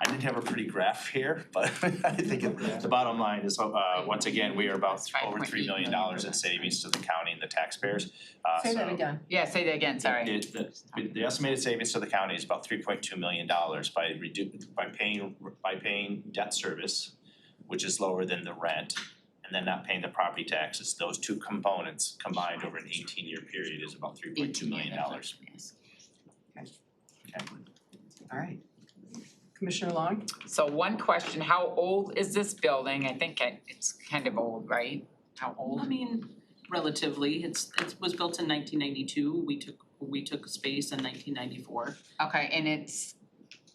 didn't have a pretty graph here, but I think the bottom line is once again, we are about over $3 million in savings to the county and the taxpayers. Say that again. Yeah, say that again, sorry. The estimated savings to the county is about $3.2 million by paying debt service, which is lower than the rent, and then not paying the property taxes. Those two components combined over an 18-year period is about $3.2 million. Okay. All right. Commissioner Long? So one question, how old is this building? I think it's kind of old, right? How old? I mean, relatively, it was built in 1992. We took space in 1994. Okay, and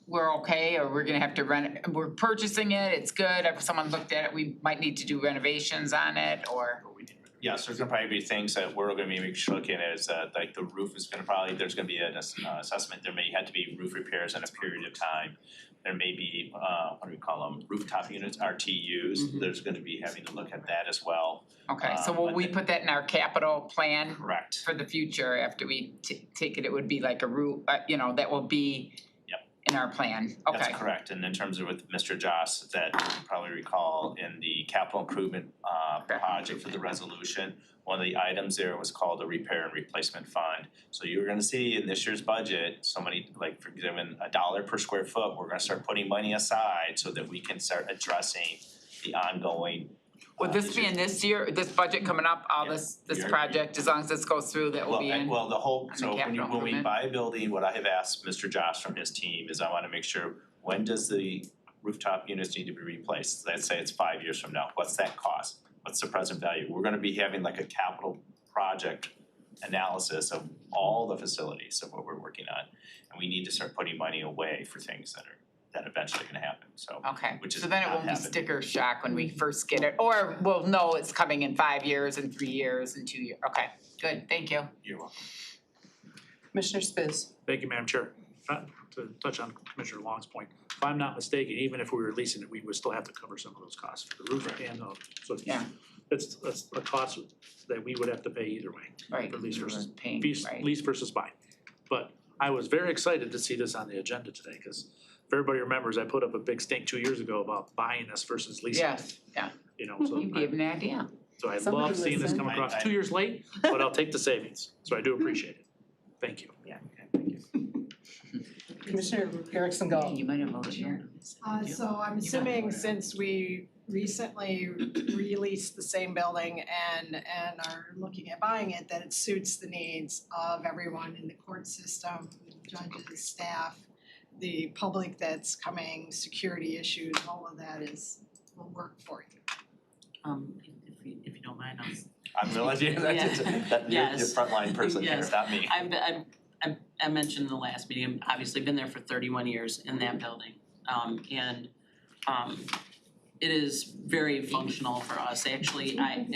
we're okay, or we're gonna have to we're purchasing it, it's good, if someone looked at it, we might need to do renovations on it, or? Yes, there's gonna probably be things that we're gonna be looking at is like the roof is gonna there's gonna be an assessment, there may have to be roof repairs in a period of time. There may be, what do we call them, rooftop units, RTUs, there's gonna be having to look at that as well. Okay, so will we put that in our capital plan? Correct. For the future, after we take it, it would be like a roof, that will be in our plan, okay. That's correct, and in terms of with Mr. Joss, that you probably recall in the capital improvement project for the resolution, one of the items there was called a repair and replacement fund. So you're gonna see in this year's budget, somebody like for given $1 per square foot, we're gonna start putting money aside so that we can start addressing the ongoing. Would this be in this year, this budget coming up, all this project, as long as this goes through, that will be in? Well, the whole, so when capital we improvement? buy a building, what I have asked Mr. Josh from his team is I wanna make sure, when does the rooftop units need to be replaced? Let's say it's 5 years from now, what's that cost? What's the present value? We're gonna be having like a capital project analysis of all the facilities of what we're working on. And we need to start putting money away for things that eventually gonna happen, so. Okay, Which is so then it not won't be happening. sticker shock when we first get it, or we'll know it's coming in 5 years and 3 years and 2 years, okay, good, thank you. You're welcome. Commissioner Spiz? Thank you, Madam Chair. To touch on Commissioner Long's point, if I'm not mistaken, even if we were leasing it, we would still have to cover some of those costs for the roof and so it's a cost that we would have to pay either way. Right, For lease versus paying, right. lease versus buy. But I was very excited to see this on the agenda today, cause if everybody remembers, I put up a big stink 2 years ago about buying this versus leasing. Yes, yeah. You know, so You gave an idea. So I Somebody love seeing this listen. come across 2 years late, but I'll take the savings, so I do appreciate it. Thank you. Yeah, okay, thank you. Commissioner Erickson Gall? You might have voted here. So I'm assuming since we recently released the same building and are looking at buying it, that it suits the needs of everyone in the court system, judges, staff, the public that's coming, security issues, all of that will work for you. If you don't mind, I'm realizing that you're the frontline person here, Yes. not me. I mentioned in the last meeting, I've obviously been there for 31 years in that building. It is very functional for us. Actually, I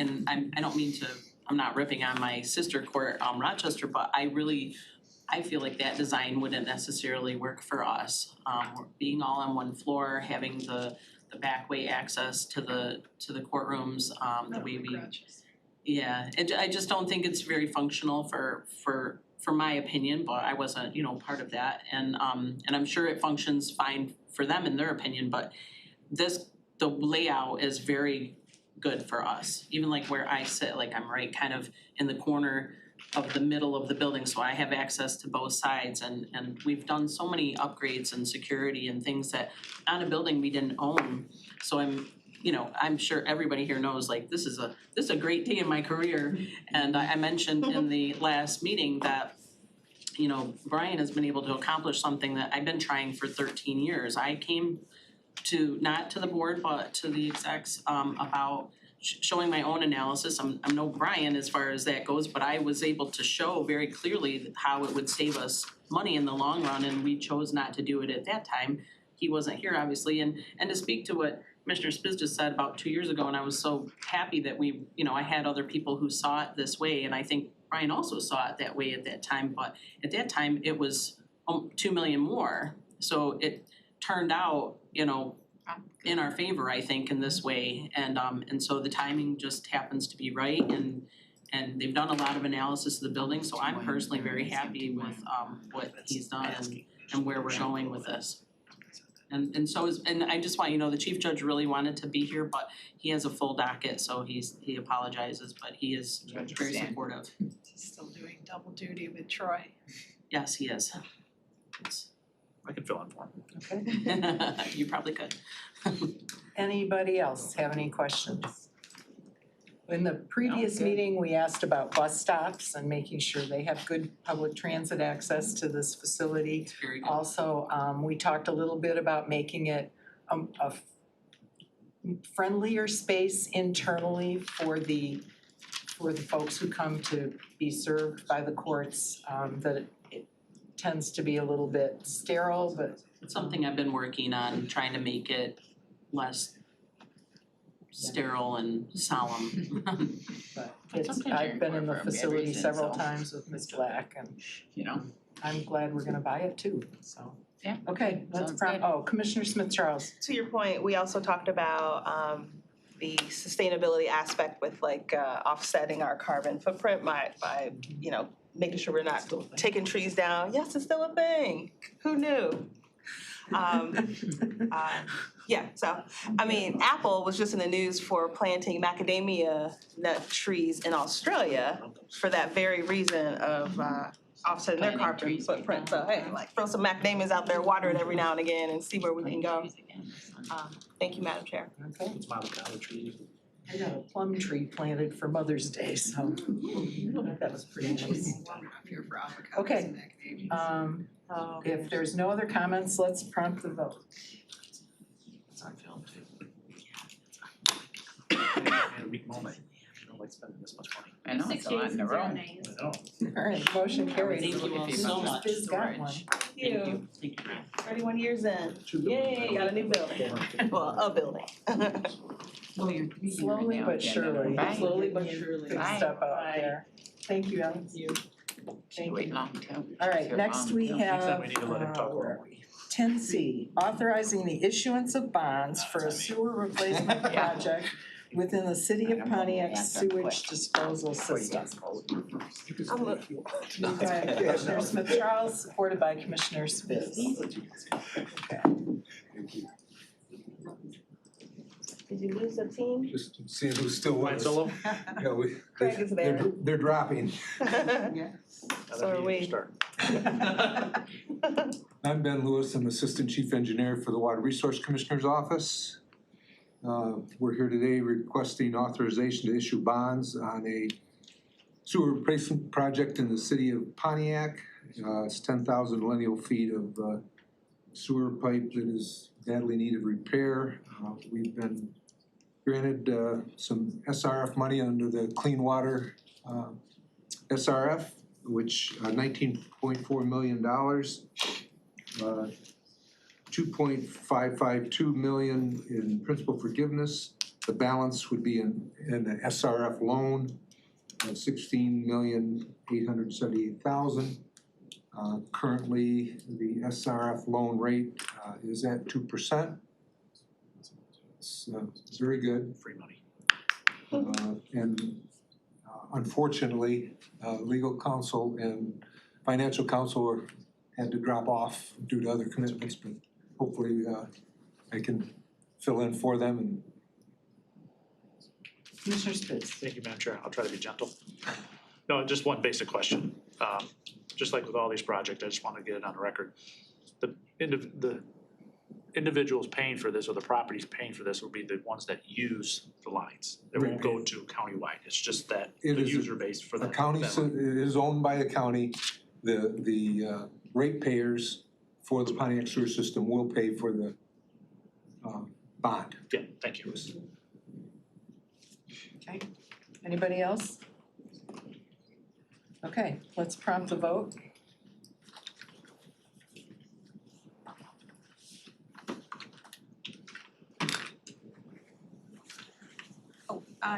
don't mean to, I'm not ripping on my sister court, Rochester, but I feel like that design wouldn't necessarily work for us. Being all on one floor, having the back way access to the courtrooms, the way we. Yeah, I just don't think it's very functional for my opinion, but I wasn't, part of that. And I'm sure it functions fine for them in their opinion, but the layout is very good for us. Even like where I sit, like I'm right kind of in the corner of the middle of the building, so I have access to both sides, and we've done so many upgrades and security and things that on a building we didn't own. So I'm sure everybody here knows, like, this is a great day in my career. And I mentioned in the last meeting that, Brian has been able to accomplish something that I've been trying for 13 years. I came not to the board, but to the execs, about showing my own analysis. I'm no Brian as far as that goes, but I was able to show very clearly how it would save us money in the long run, and we chose not to do it at that time. He wasn't here, obviously, and to speak to what Commissioner Spiz just said about 2 years ago, and I was so happy that I had other people who saw it this way, and I think Brian also saw it that way at that time, but at that time it was 2 million more. So it turned out, in our favor, I think, in this way, and so the timing just happens to be right, and they've done a lot of analysis of the building, so I'm personally very happy with what he's done and where we're going with this. And I just want the Chief Judge really wanted to be here, but he has a full docket, so he apologizes, but he is very supportive. He's still doing double duty with Troy. Yes, he is. I can fill in for him. Okay. You probably could. Anybody else have any questions? In the previous meeting, we asked about bus stops and making sure they have good public transit access to this facility. Very good. Also, we talked a little bit about making it a friendlier space internally for the folks who come to be served by the courts, that it tends to be a little bit sterile, but. It's something I've been working on, trying to make it less sterile and solemn. But I've been in the facility several times with Ms. Black, and I'm glad we're gonna buy it too, so. Yeah. Okay, let's Commissioner Smith-Charles. To your point, we also talked about the sustainability aspect with offsetting our carbon footprint by making sure we're not taking trees down. Yes, it's still a thing. Who knew? Apple was just in the news for planting macadamia nut trees in Australia for that very reason of offsetting their carbon footprint. So hey, throw some macadamias out there, water it every now and again, and see where we can go. Thank you, Madam Chair. Okay. It's my avocado tree. I got a plum tree planted for Mother's Day, so that was pretty nice. Okay, if there's no other comments, let's prompt the vote. It's on film too. A weak moment. I don't like spending this much money. I know, it's a lot in a row. I know. All right, motion carries. Thank you all so much. Biz got one. Thank you. 31 years in. Yay, got a new building. Well, a building. Slowly but surely, Bye. slowly but surely, good Bye. stuff out there. Thank you, Ellen. Thank you. All right, next we Next time have, we need to let him talk. where are we? 10C, authorizing the issuance of bonds for a sewer replacement project within the city of Pontiac sewage disposal system. Moved by Commissioner Smith-Charles, supported by Commissioner Spiz. Did you lose a team? Just seeing who's still with us. Solo? Yeah, Craig is there. they're dropping. So are we. I'm Ben Lewis, I'm Assistant Chief Engineer for the Water Resource Commissioner's Office. We're here today requesting authorization to issue bonds on a sewer replacement project in the city of Pontiac. It's 10,000 lineal feet of sewer pipe that is badly needed repair. We've been granted some SRF money under the Clean Water SRF, which $19.4 million. 2.552 million in principal forgiveness. The balance would be in an SRF loan of 16,878,000. Currently, the SRF loan rate is at 2%. It's very good. Free money. And unfortunately, legal counsel and financial counsel had to drop off due to other commitments, but hopefully I can fill in for them. And Commissioner Spitz. Thank you, Madam Chair. I'll try to be gentle. No, just one basic question. Just like with all these projects, I just want to get it on the record. The individuals paying for this or the properties paying for this will be the ones that use the lines. It won't go to countywide. It's just that the user base for the county. So it is owned by the county. The ratepayers for the Pontiac sewer system will pay for the bond. Yeah, thank you. Okay, anybody else? Okay, let's prompt the vote.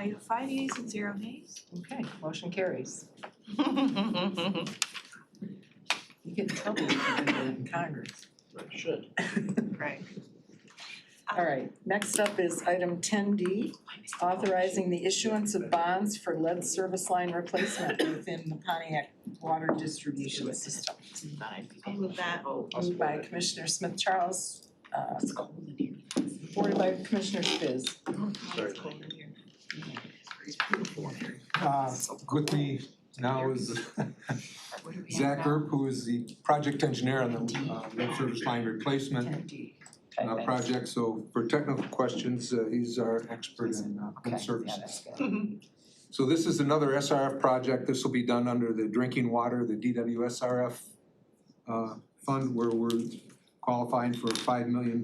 You have 5 yeas and 0 nays. Okay, motion carries. You get in trouble if you do that in Congress. Right, should. Right. All right, next up is item 10D, authorizing the issuance of bonds for lead service line replacement within the Pontiac water distribution system. I'll move that. Moved by Commissioner Smith Charles, supported by Commissioner Spiz. With me now is Zach Earp, who is the project engineer on the lead service line replacement project. So for technical questions, he's our expert in lead services. So this is another SRF project. This will be done under the drinking water, the DWSRF fund, where we're qualifying for a $5 million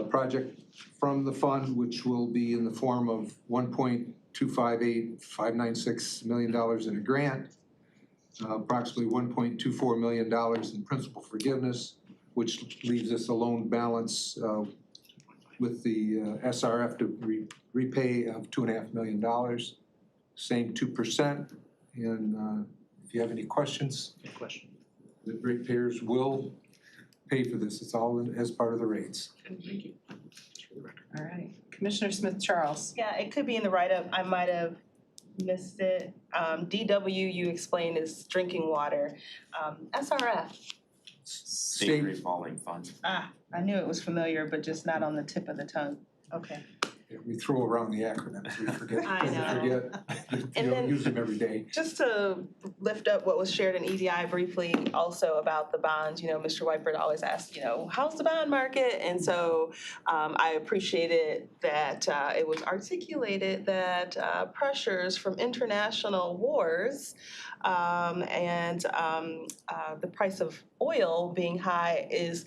project from the fund, which will be in the form of $1.258596 million in a grant, approximately $1.24 million in principal forgiveness, which leaves us a loan balance with the SRF to repay of $2.5 million, same 2%. And if you have any questions, the ratepayers will pay for this. It's all as part of the rates. Thank you. All right, Commissioner Smith Charles. Yeah, it could be in the write-up. I might have missed it. DW you explained is drinking water. SRF. State revolving fund. I knew it was familiar, but just not on the tip of the tongue. Okay. Yeah, we throw around the acronyms, we forget. I know. You don't use them every day. Just to lift up what was shared in EDI briefly, also about the bonds, Mr. Whiteford always asks, how's the bond market? And so I appreciated that it was articulated that pressures from international wars and the price of oil being high is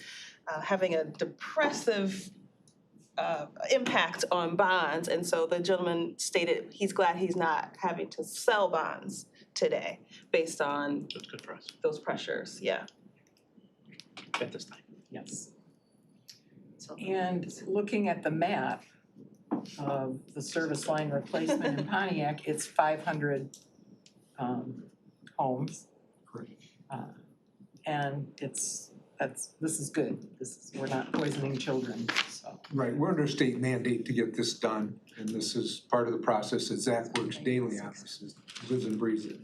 having a depressive impact on bonds. And so the gentleman stated he's glad he's not having to sell bonds today based on That's good for us those pressures. Yeah. at this time. Yes. And looking at the map of the service line replacement in Pontiac, it's 500 homes. And this is good. We're not poisoning children, so. Right, we're under state mandate to get this done, and this is part of the process that Zach works daily on. This is, lives and breathes it.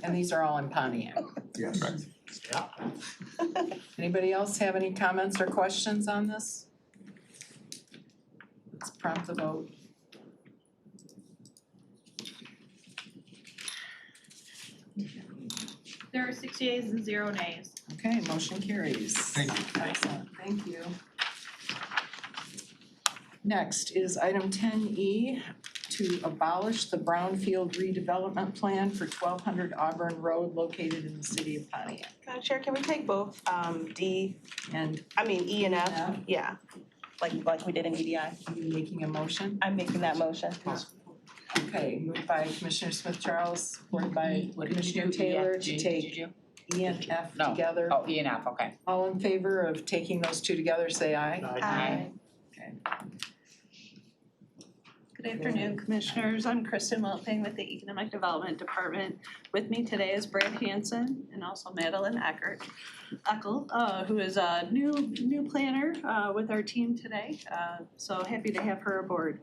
And these are all in Pontiac. Yes. Yeah. Anybody else have any comments or questions on this? Let's prompt the vote. There are 6 yeas and 0 nays. Okay, motion carries. Thank you. Excellent, thank you. Next is item 10E, to abolish the Brownfield redevelopment plan for 1200 Auburn Road located in the city of Pontiac. Chair, can we take both E and F? Yeah. like we did in EDI. Are you making a motion? I'm making that motion. Okay, moved by Commissioner Smith Charles, supported by Commissioner Taylor to take E and F No. together. Oh, E and F, okay. All in favor of taking those two together, say aye. Aye. Okay. Good afternoon, Commissioners. I'm Kristen Wilping with the Economic Development Department. With me today is Brad Hansen and also Madeline Eckel, who is a new planner with our team today. So happy to have her aboard.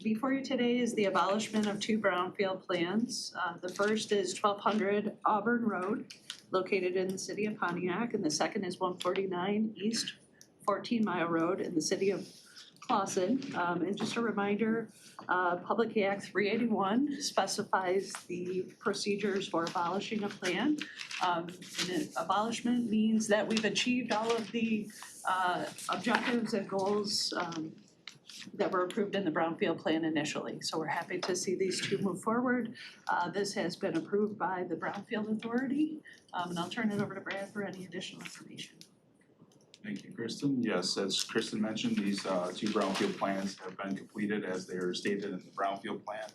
Before you today is the abolishment of two brownfield plans. The first is 1200 Auburn Road, located in the city of Pontiac, and the second is 149 East 14 Mile Road in the city of Clawson. And just a reminder, Public Act 381 specifies the procedures for abolishing a plan. And abolishment means that we've achieved all of the objectives and goals that were approved in the Brownfield plan initially. So we're happy to see these two move forward. This has been approved by the Brownfield Authority. And I'll turn it over to Brad for any additional information. Thank you, Kristen. Yes, as Kristen mentioned, these two brownfield plans have been completed as they are stated in the brownfield plan.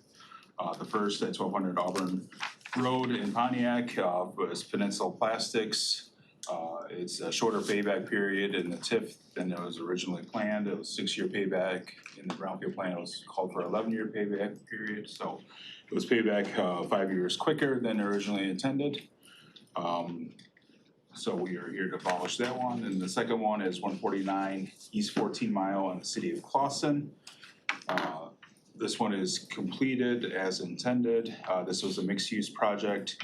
The first at 1200 Auburn Road in Pontiac was Peninsula Plastics. It's a shorter payback period in the TIF than it was originally planned. It was 6-year payback. In the brownfield plan, it was called for 11-year payback period. So it was payback 5 years quicker than originally intended. So we are here to abolish that one. And the second one is 149 East 14 Mile in the city of Clawson. This one is completed as intended. This was a mixed-use project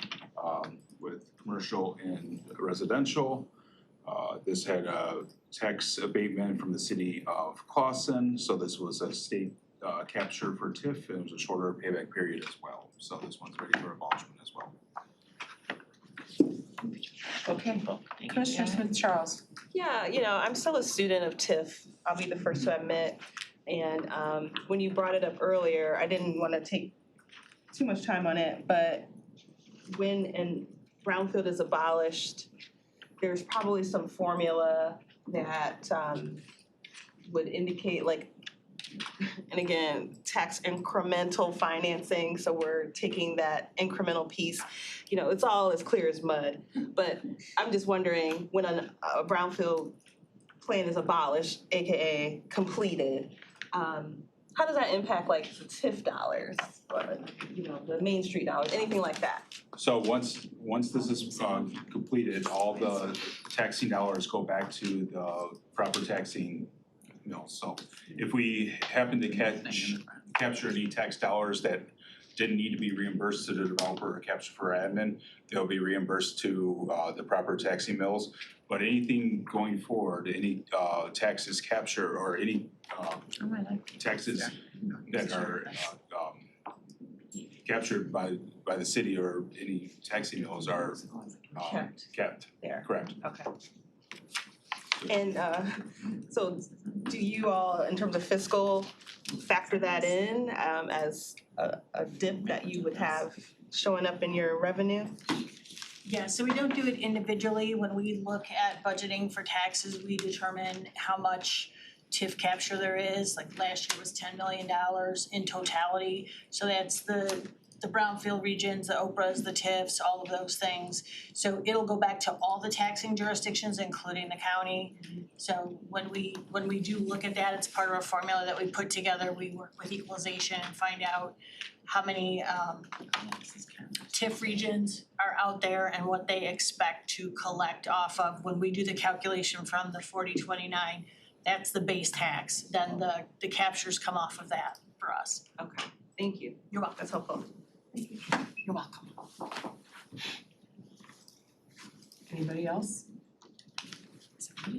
with commercial and residential. This had a tax abatement from the city of Clawson. So this was a state capture for TIF, and it was a shorter payback period as well. So this one's ready for abolishment as well. Okay, Commissioner Smith Charles. Yeah, I'm still a student of TIF, I'll be the first to admit. And when you brought it up earlier, I didn't want to take too much time on it, but when brownfield is abolished, there's probably some formula that would indicate and again, tax incremental financing, so we're taking that incremental piece. It's all as clear as mud, but I'm just wondering when a brownfield plan is abolished, AKA completed, how does that impact the TIF dollars or the Main Street dollars, anything like that? So once this is completed, all the taxing dollars go back to the proper taxing mills. So if we happen to capture any tax dollars that didn't need to be reimbursed to the developer or captured for admin, they'll be reimbursed to the proper taxing mills. But anything going forward, any taxes captured or any taxes that are captured by the city or any taxing mills are kept. There. Correct. Okay. And so do you all, in terms of fiscal, factor that in as a dip that you would have showing up in your revenue? Yeah, so we don't do it individually. When we look at budgeting for taxes, we determine how much TIF capture there is. Like last year was $10 million in totality. So that's the brownfield regions, the OPRAs, the TIFs, all of those things. So it'll go back to all the taxing jurisdictions, including the county. So when we do look at that, it's part of a formula that we put together. We work with equalization and find out how many TIF regions are out there and what they expect to collect off of. When we do the calculation from the 4029, that's the base tax. Then the captures come off of that for us. Okay, thank you. You're welcome. That's helpful. You're welcome. Anybody else? All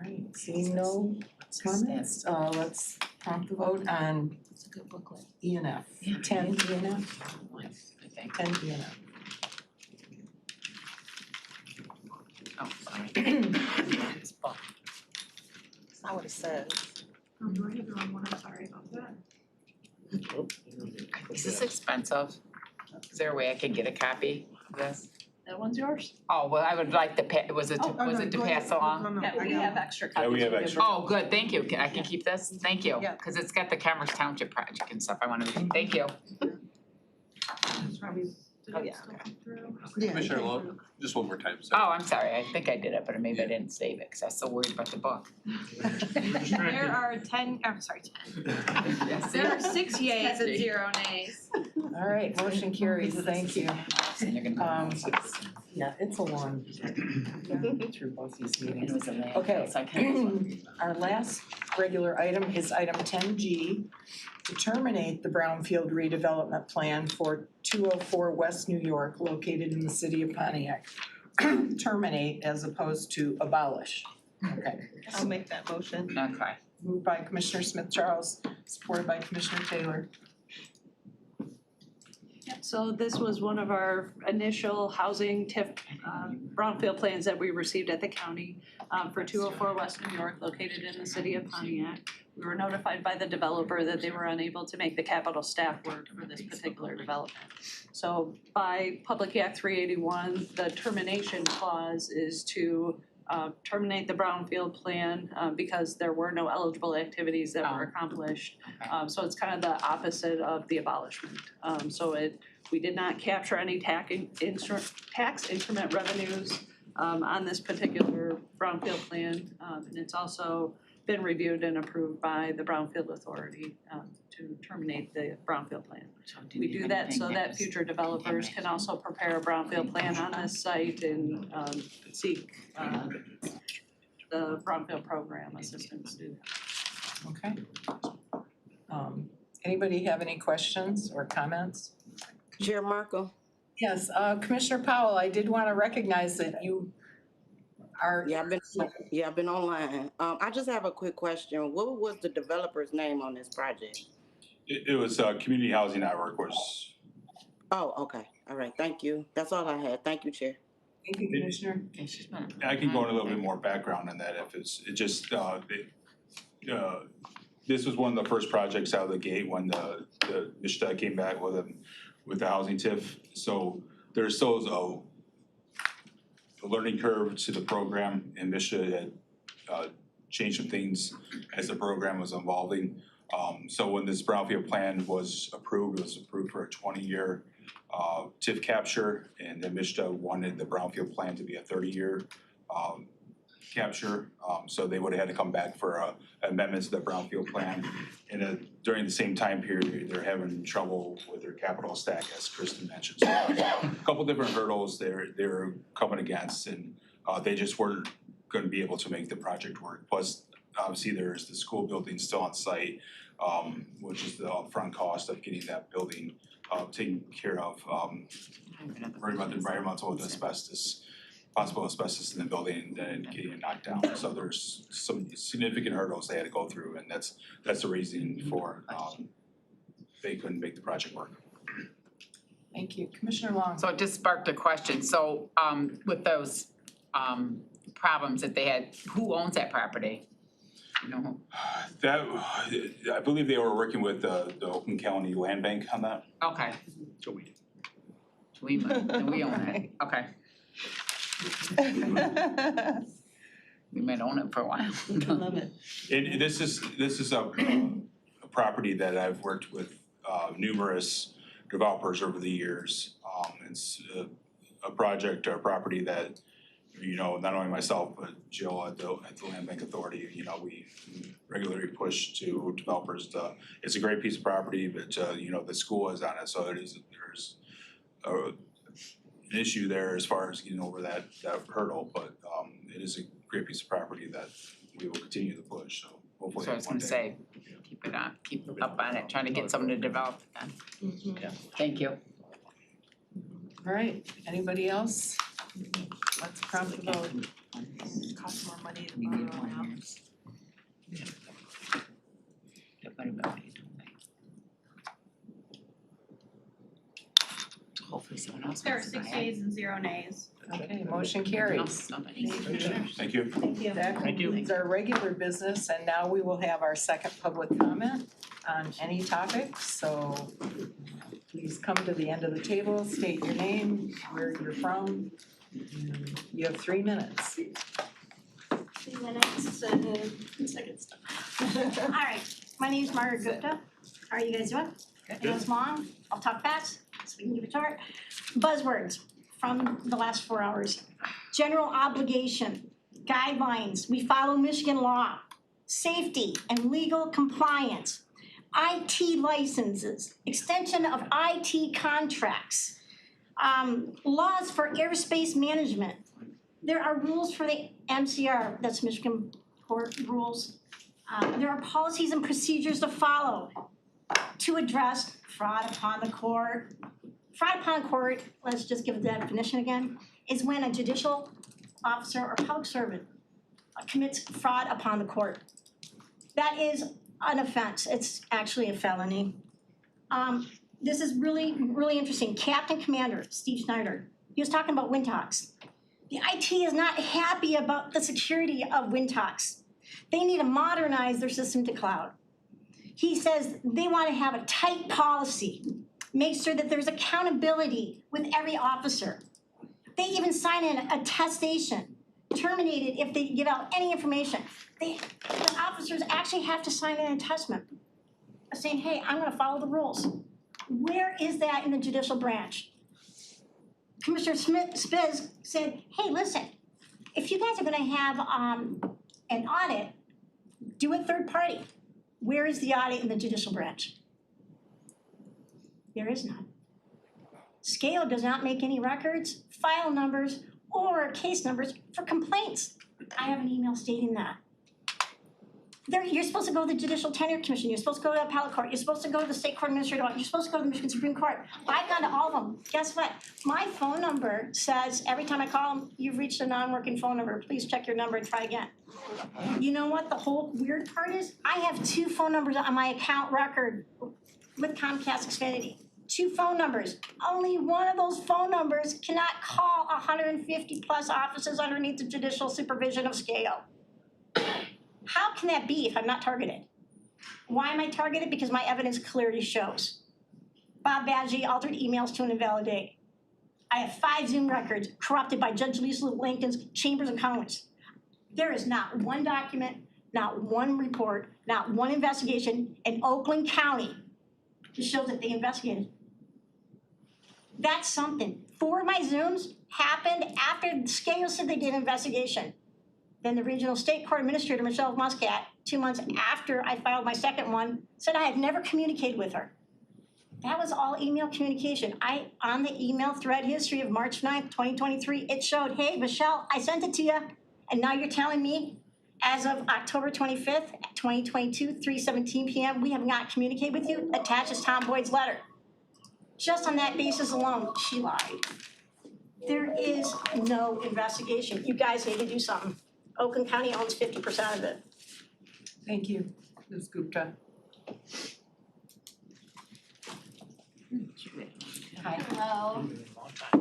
right, seeing no comments, let's prompt the vote on E and F. 10 E and F? I think. 10 E and F. Oh, sorry. That's not what it says. Oh, do I have the wrong one? I'm sorry about that. Is this expensive? Is there a way I could get a copy of this? That one one's yours. Oh, well, I would like to was it to pass along? Yeah, we have extra copies. Yeah, we have extra. Oh, good, thank you. I can keep this? Thank you. Yeah. Cause it's got the Commerce Township project and stuff I wanted to, thank you. Oh, yeah, okay. Commissioner Long, just one more time, Oh, I'm sorry. I think I did it, but maybe I didn't save it because I was so worried about the book. There are 10, I'm sorry, 10. There are 6 yays and 0 nays. All right, motion carries, thank you. And you're gonna. Yeah, it's a long through both these meetings. It was a land, Okay, so I kind our last regular item is item 10G, to terminate the Brownfield redevelopment plan for 204 West New York located in the city of Pontiac. Terminate as opposed to abolish. Okay. I'll make that motion. Okay. Moved by Commissioner Smith Charles, supported by Commissioner Taylor. So this was one of our initial housing TIF brownfield plans that we received at the county for 204 West New York, located in the city of Pontiac. We were notified by the developer that they were unable to make the capital staff work for this particular development. So by Public Act 381, the termination clause is to terminate the brownfield plan because there were no eligible activities that were accomplished. So it's kind of the opposite of the abolishment. We did not capture any tax increment revenues on this particular brownfield plan. And it's also been reviewed and approved by the Brownfield Authority to terminate the brownfield plan. We do that so that future developers can also prepare a brownfield plan on this site and seek the brownfield program assistance. Okay. Anybody have any questions or comments? Chair Marco? Yes, Commissioner Powell, I did want to recognize that you are. Yeah, I've been online. I just have a quick question. What was the developer's name on this project? It was Community Housing Network was. Oh, okay. All right. Thank you. That's all I had. Thank you, Chair. Thank you, Commissioner. I can go into a little bit more background on that if this was one of the first projects out of the gate when the MSHDA came back with the housing TIF. So there's still a learning curve to the program, and MSHDA had changed some things as the program was evolving. So when this brownfield plan was approved, it was approved for a 20-year TIF capture, and then MSHDA wanted the brownfield plan to be a 30-year capture. So they would have had to come back for amendments to the brownfield plan. And during the same time period, they're having trouble with their capital stack, as Kristen mentioned. So a couple different hurdles they're coming against, and they just weren't going to be able to make the project work. Plus, obviously, there's the school building still on site, which is the upfront cost of getting that building taken care of. Worried about the environmental with asbestos, possible asbestos in the building and getting it knocked down. So there's some significant hurdles they had to go through, and that's the reason for they couldn't make the project work. Thank you. Commissioner Long. So it just sparked a question. So with those problems that they had, who owns that property? You know? That, I believe they were working with the Oakland County Land Bank on that. Okay. So we We own it, okay. We might own it for a while. Love it. And this is a property that I've worked with numerous developers over the years. It's a project or a property that, you know, not only myself, but Jill at the Land Bank Authority, you know, we regularly push to developers it's a great piece of property, but you know, the school is on it, so there's an issue there as far as getting over that hurdle, but it is a great piece of property that we will continue to push, so hopefully So I was one gonna day. say, keep up on it, trying to get someone to develop it then. Yeah. Thank you. All right, anybody else? Let's prompt the vote. Costs more money to borrow now. Hopefully someone else There are wants to 6 buy it. yays and 0 nays. Okay, motion carries. Somebody. Thank you. That concludes our regular business, and now we will have our second public comment on any topic. So please come to the end of the table, state your name, where you're from, You have 3 minutes. 3 minutes, second stuff. All right, my name is Margaret Gupta. How are you guys doing? I know it's long, I'll talk fast, so we can keep it short. Buzzwords from the last 4 hours. General obligation, guidelines, we follow Michigan law, safety and legal compliance, IT licenses, extension of IT contracts, laws for airspace management. There are rules for the MCR, that's Michigan Court rules. There are policies and procedures to follow to address fraud upon the court. Fraud upon court, let's just give the definition again, is when a judicial officer or public servant commits fraud upon the court. That is an offense, it's actually a felony. This is really, really interesting. Captain Commander Steve Schneider, he was talking about Wintox. The IT is not happy about the security of Wintox. They need to modernize their system to cloud. He says they want to have a tight policy, make sure that there's accountability with every officer. They even sign in attestation, terminated if they give out any information. The officers actually have to sign an attestment saying, hey, I'm gonna follow the rules. Where is that in the judicial branch? Commissioner Spiz said, hey, listen, if you guys are gonna have an audit, do it third party. Where is the audit in the judicial branch? There is none. SCAO does not make any records, file numbers, or case numbers for complaints. I have an email stating that. You're supposed to go to the Judicial Tenure Commission, you're supposed to go to the Appellate Court, you're supposed to go to the State Court Administrative Office, you're supposed to go to the Michigan Supreme Court. I've gone to all of them. Guess what? My phone number says every time I call them, you've reached a non-working phone number, please check your number and try again. You know what the whole weird part is? I have 2 phone numbers on my account record with Comcast Xfinity. 2 phone numbers. Only one of those phone numbers cannot call 150 plus offices underneath the judicial supervision of SCAO. How can that be if I'm not targeted? Why am I targeted? Because my evidence clearly shows. Bob Badgie altered emails to an invalid date. I have 5 Zoom records corrupted by Judge Lisa Lincoln's chambers and counties. There is not one document, not one report, not one investigation in Oakland County to show that they investigated. That's something. 4 of my Zooms happened after SCAO said they did an investigation. Then the regional state court administrator, Michelle Muscat, 2 months after I filed my second one, said I had never communicated with her. That was all email communication. On the email thread history of March 9th, 2023, it showed, hey, Michelle, I sent it to you. And now you're telling me, as of October 25th, 2022, 3:17 p.m., we have not communicated with you? Attaches Tom Boyd's letter. Just on that basis alone, she lied. There is no investigation. You guys need to do something. Oakland County owns 50% of it. Thank you, Ms. Gupta. Hi. Hello.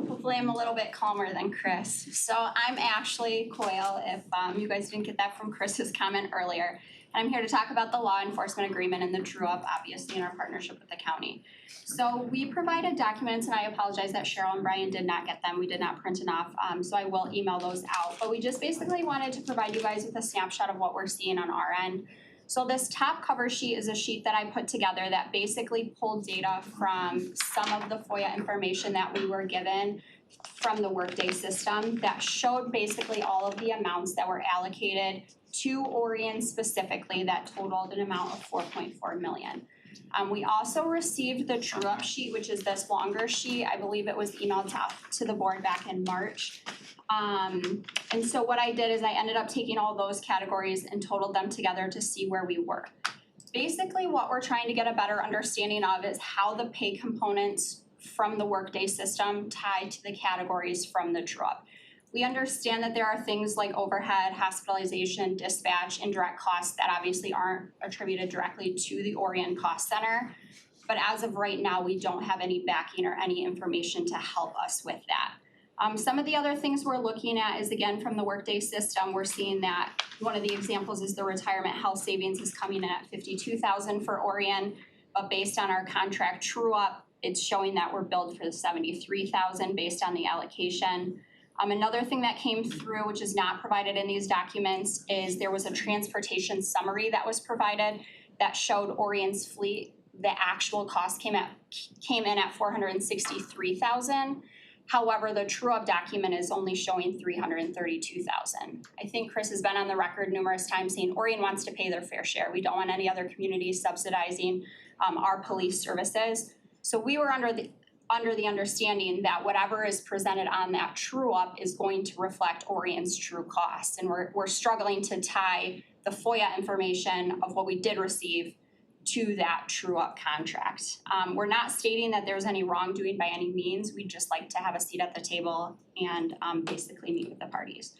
Hopefully I'm a little bit calmer than Chris. So I'm Ashley Coyle, if you guys didn't get that from Chris's comment earlier. And I'm here to talk about the law enforcement agreement and the true up, obviously, in our partnership with the county. So we provided documents, and I apologize that Cheryl and Brian did not get them. We did not print enough, so I will email those out. But we just basically wanted to provide you guys with a snapshot of what we're seeing on our end. So this top cover sheet is a sheet that I put together that basically pulled data from some of the FOIA information that we were given from the Workday system that showed basically all of the amounts that were allocated to Orion specifically that totaled an amount of 4.4 million. We also received the true up sheet, which is this longer sheet. I believe it was emailed to the board back in March. And so what I did is I ended up taking all those categories and totaled them together to see where we were. Basically, what we're trying to get a better understanding of is how the pay components from the Workday system tie to the categories from the true up. We understand that there are things like overhead, hospitalization, dispatch, indirect costs that obviously aren't attributed directly to the Orion Cost Center. But as of right now, we don't have any backing or any information to help us with that. Some of the other things we're looking at is, again, from the Workday system, we're seeing that one of the examples is the retirement health savings is coming in at $52,000 for Orion, but based on our contract true up, it's showing that we're billed for the $73,000 based on the allocation. Another thing that came through, which is not provided in these documents, is there was a transportation summary that was provided that showed Orion's fleet. The actual cost came in at $463,000. However, the true-up document is only showing $332,000. I think Chris has been on the record numerous times saying Orion wants to pay their fair share. We don't want any other communities subsidizing our police services. So we were under the understanding that whatever is presented on that true-up is going to reflect Orion's true costs. And we're struggling to tie the FOIA information of what we did receive to that true-up contract. We're not stating that there's any wrongdoing by any means. We'd just like to have a seat at the table and basically meet with the parties.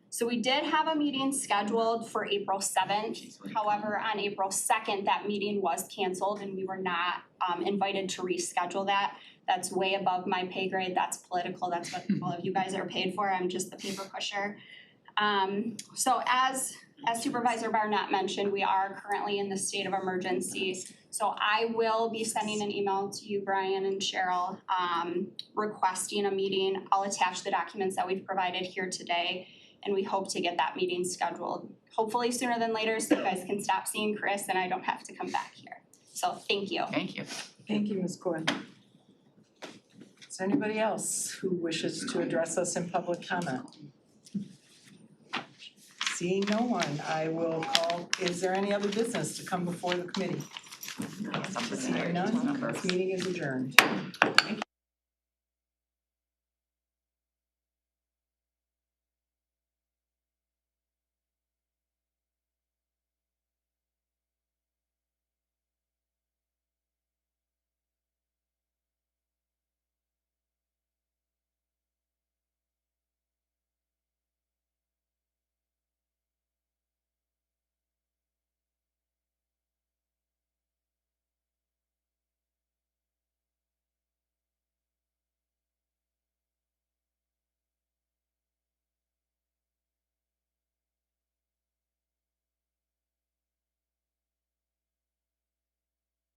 So we did have a meeting scheduled for April 7th. However, on April 2nd, that meeting was canceled and we were not invited to reschedule that. That's way above my pay grade. That's political. That's what all of you guys are paid for. I'm just the paper pusher. So as Supervisor Barnett mentioned, we are currently in the state of emergency. So I will be sending an email to you, Brian and Cheryl, requesting a meeting. I'll attach the documents that we've provided here today, and we hope to get that meeting scheduled, hopefully sooner than later, so you guys can stop seeing Chris and I don't have to come back here. So thank you. Thank you. Thank you, Ms. Coyle. Is there anybody else who wishes to address us in public comment? Seeing no one, I will call, is there any other business to come before the committee? Seeing none, this meeting is adjourned. Thank you.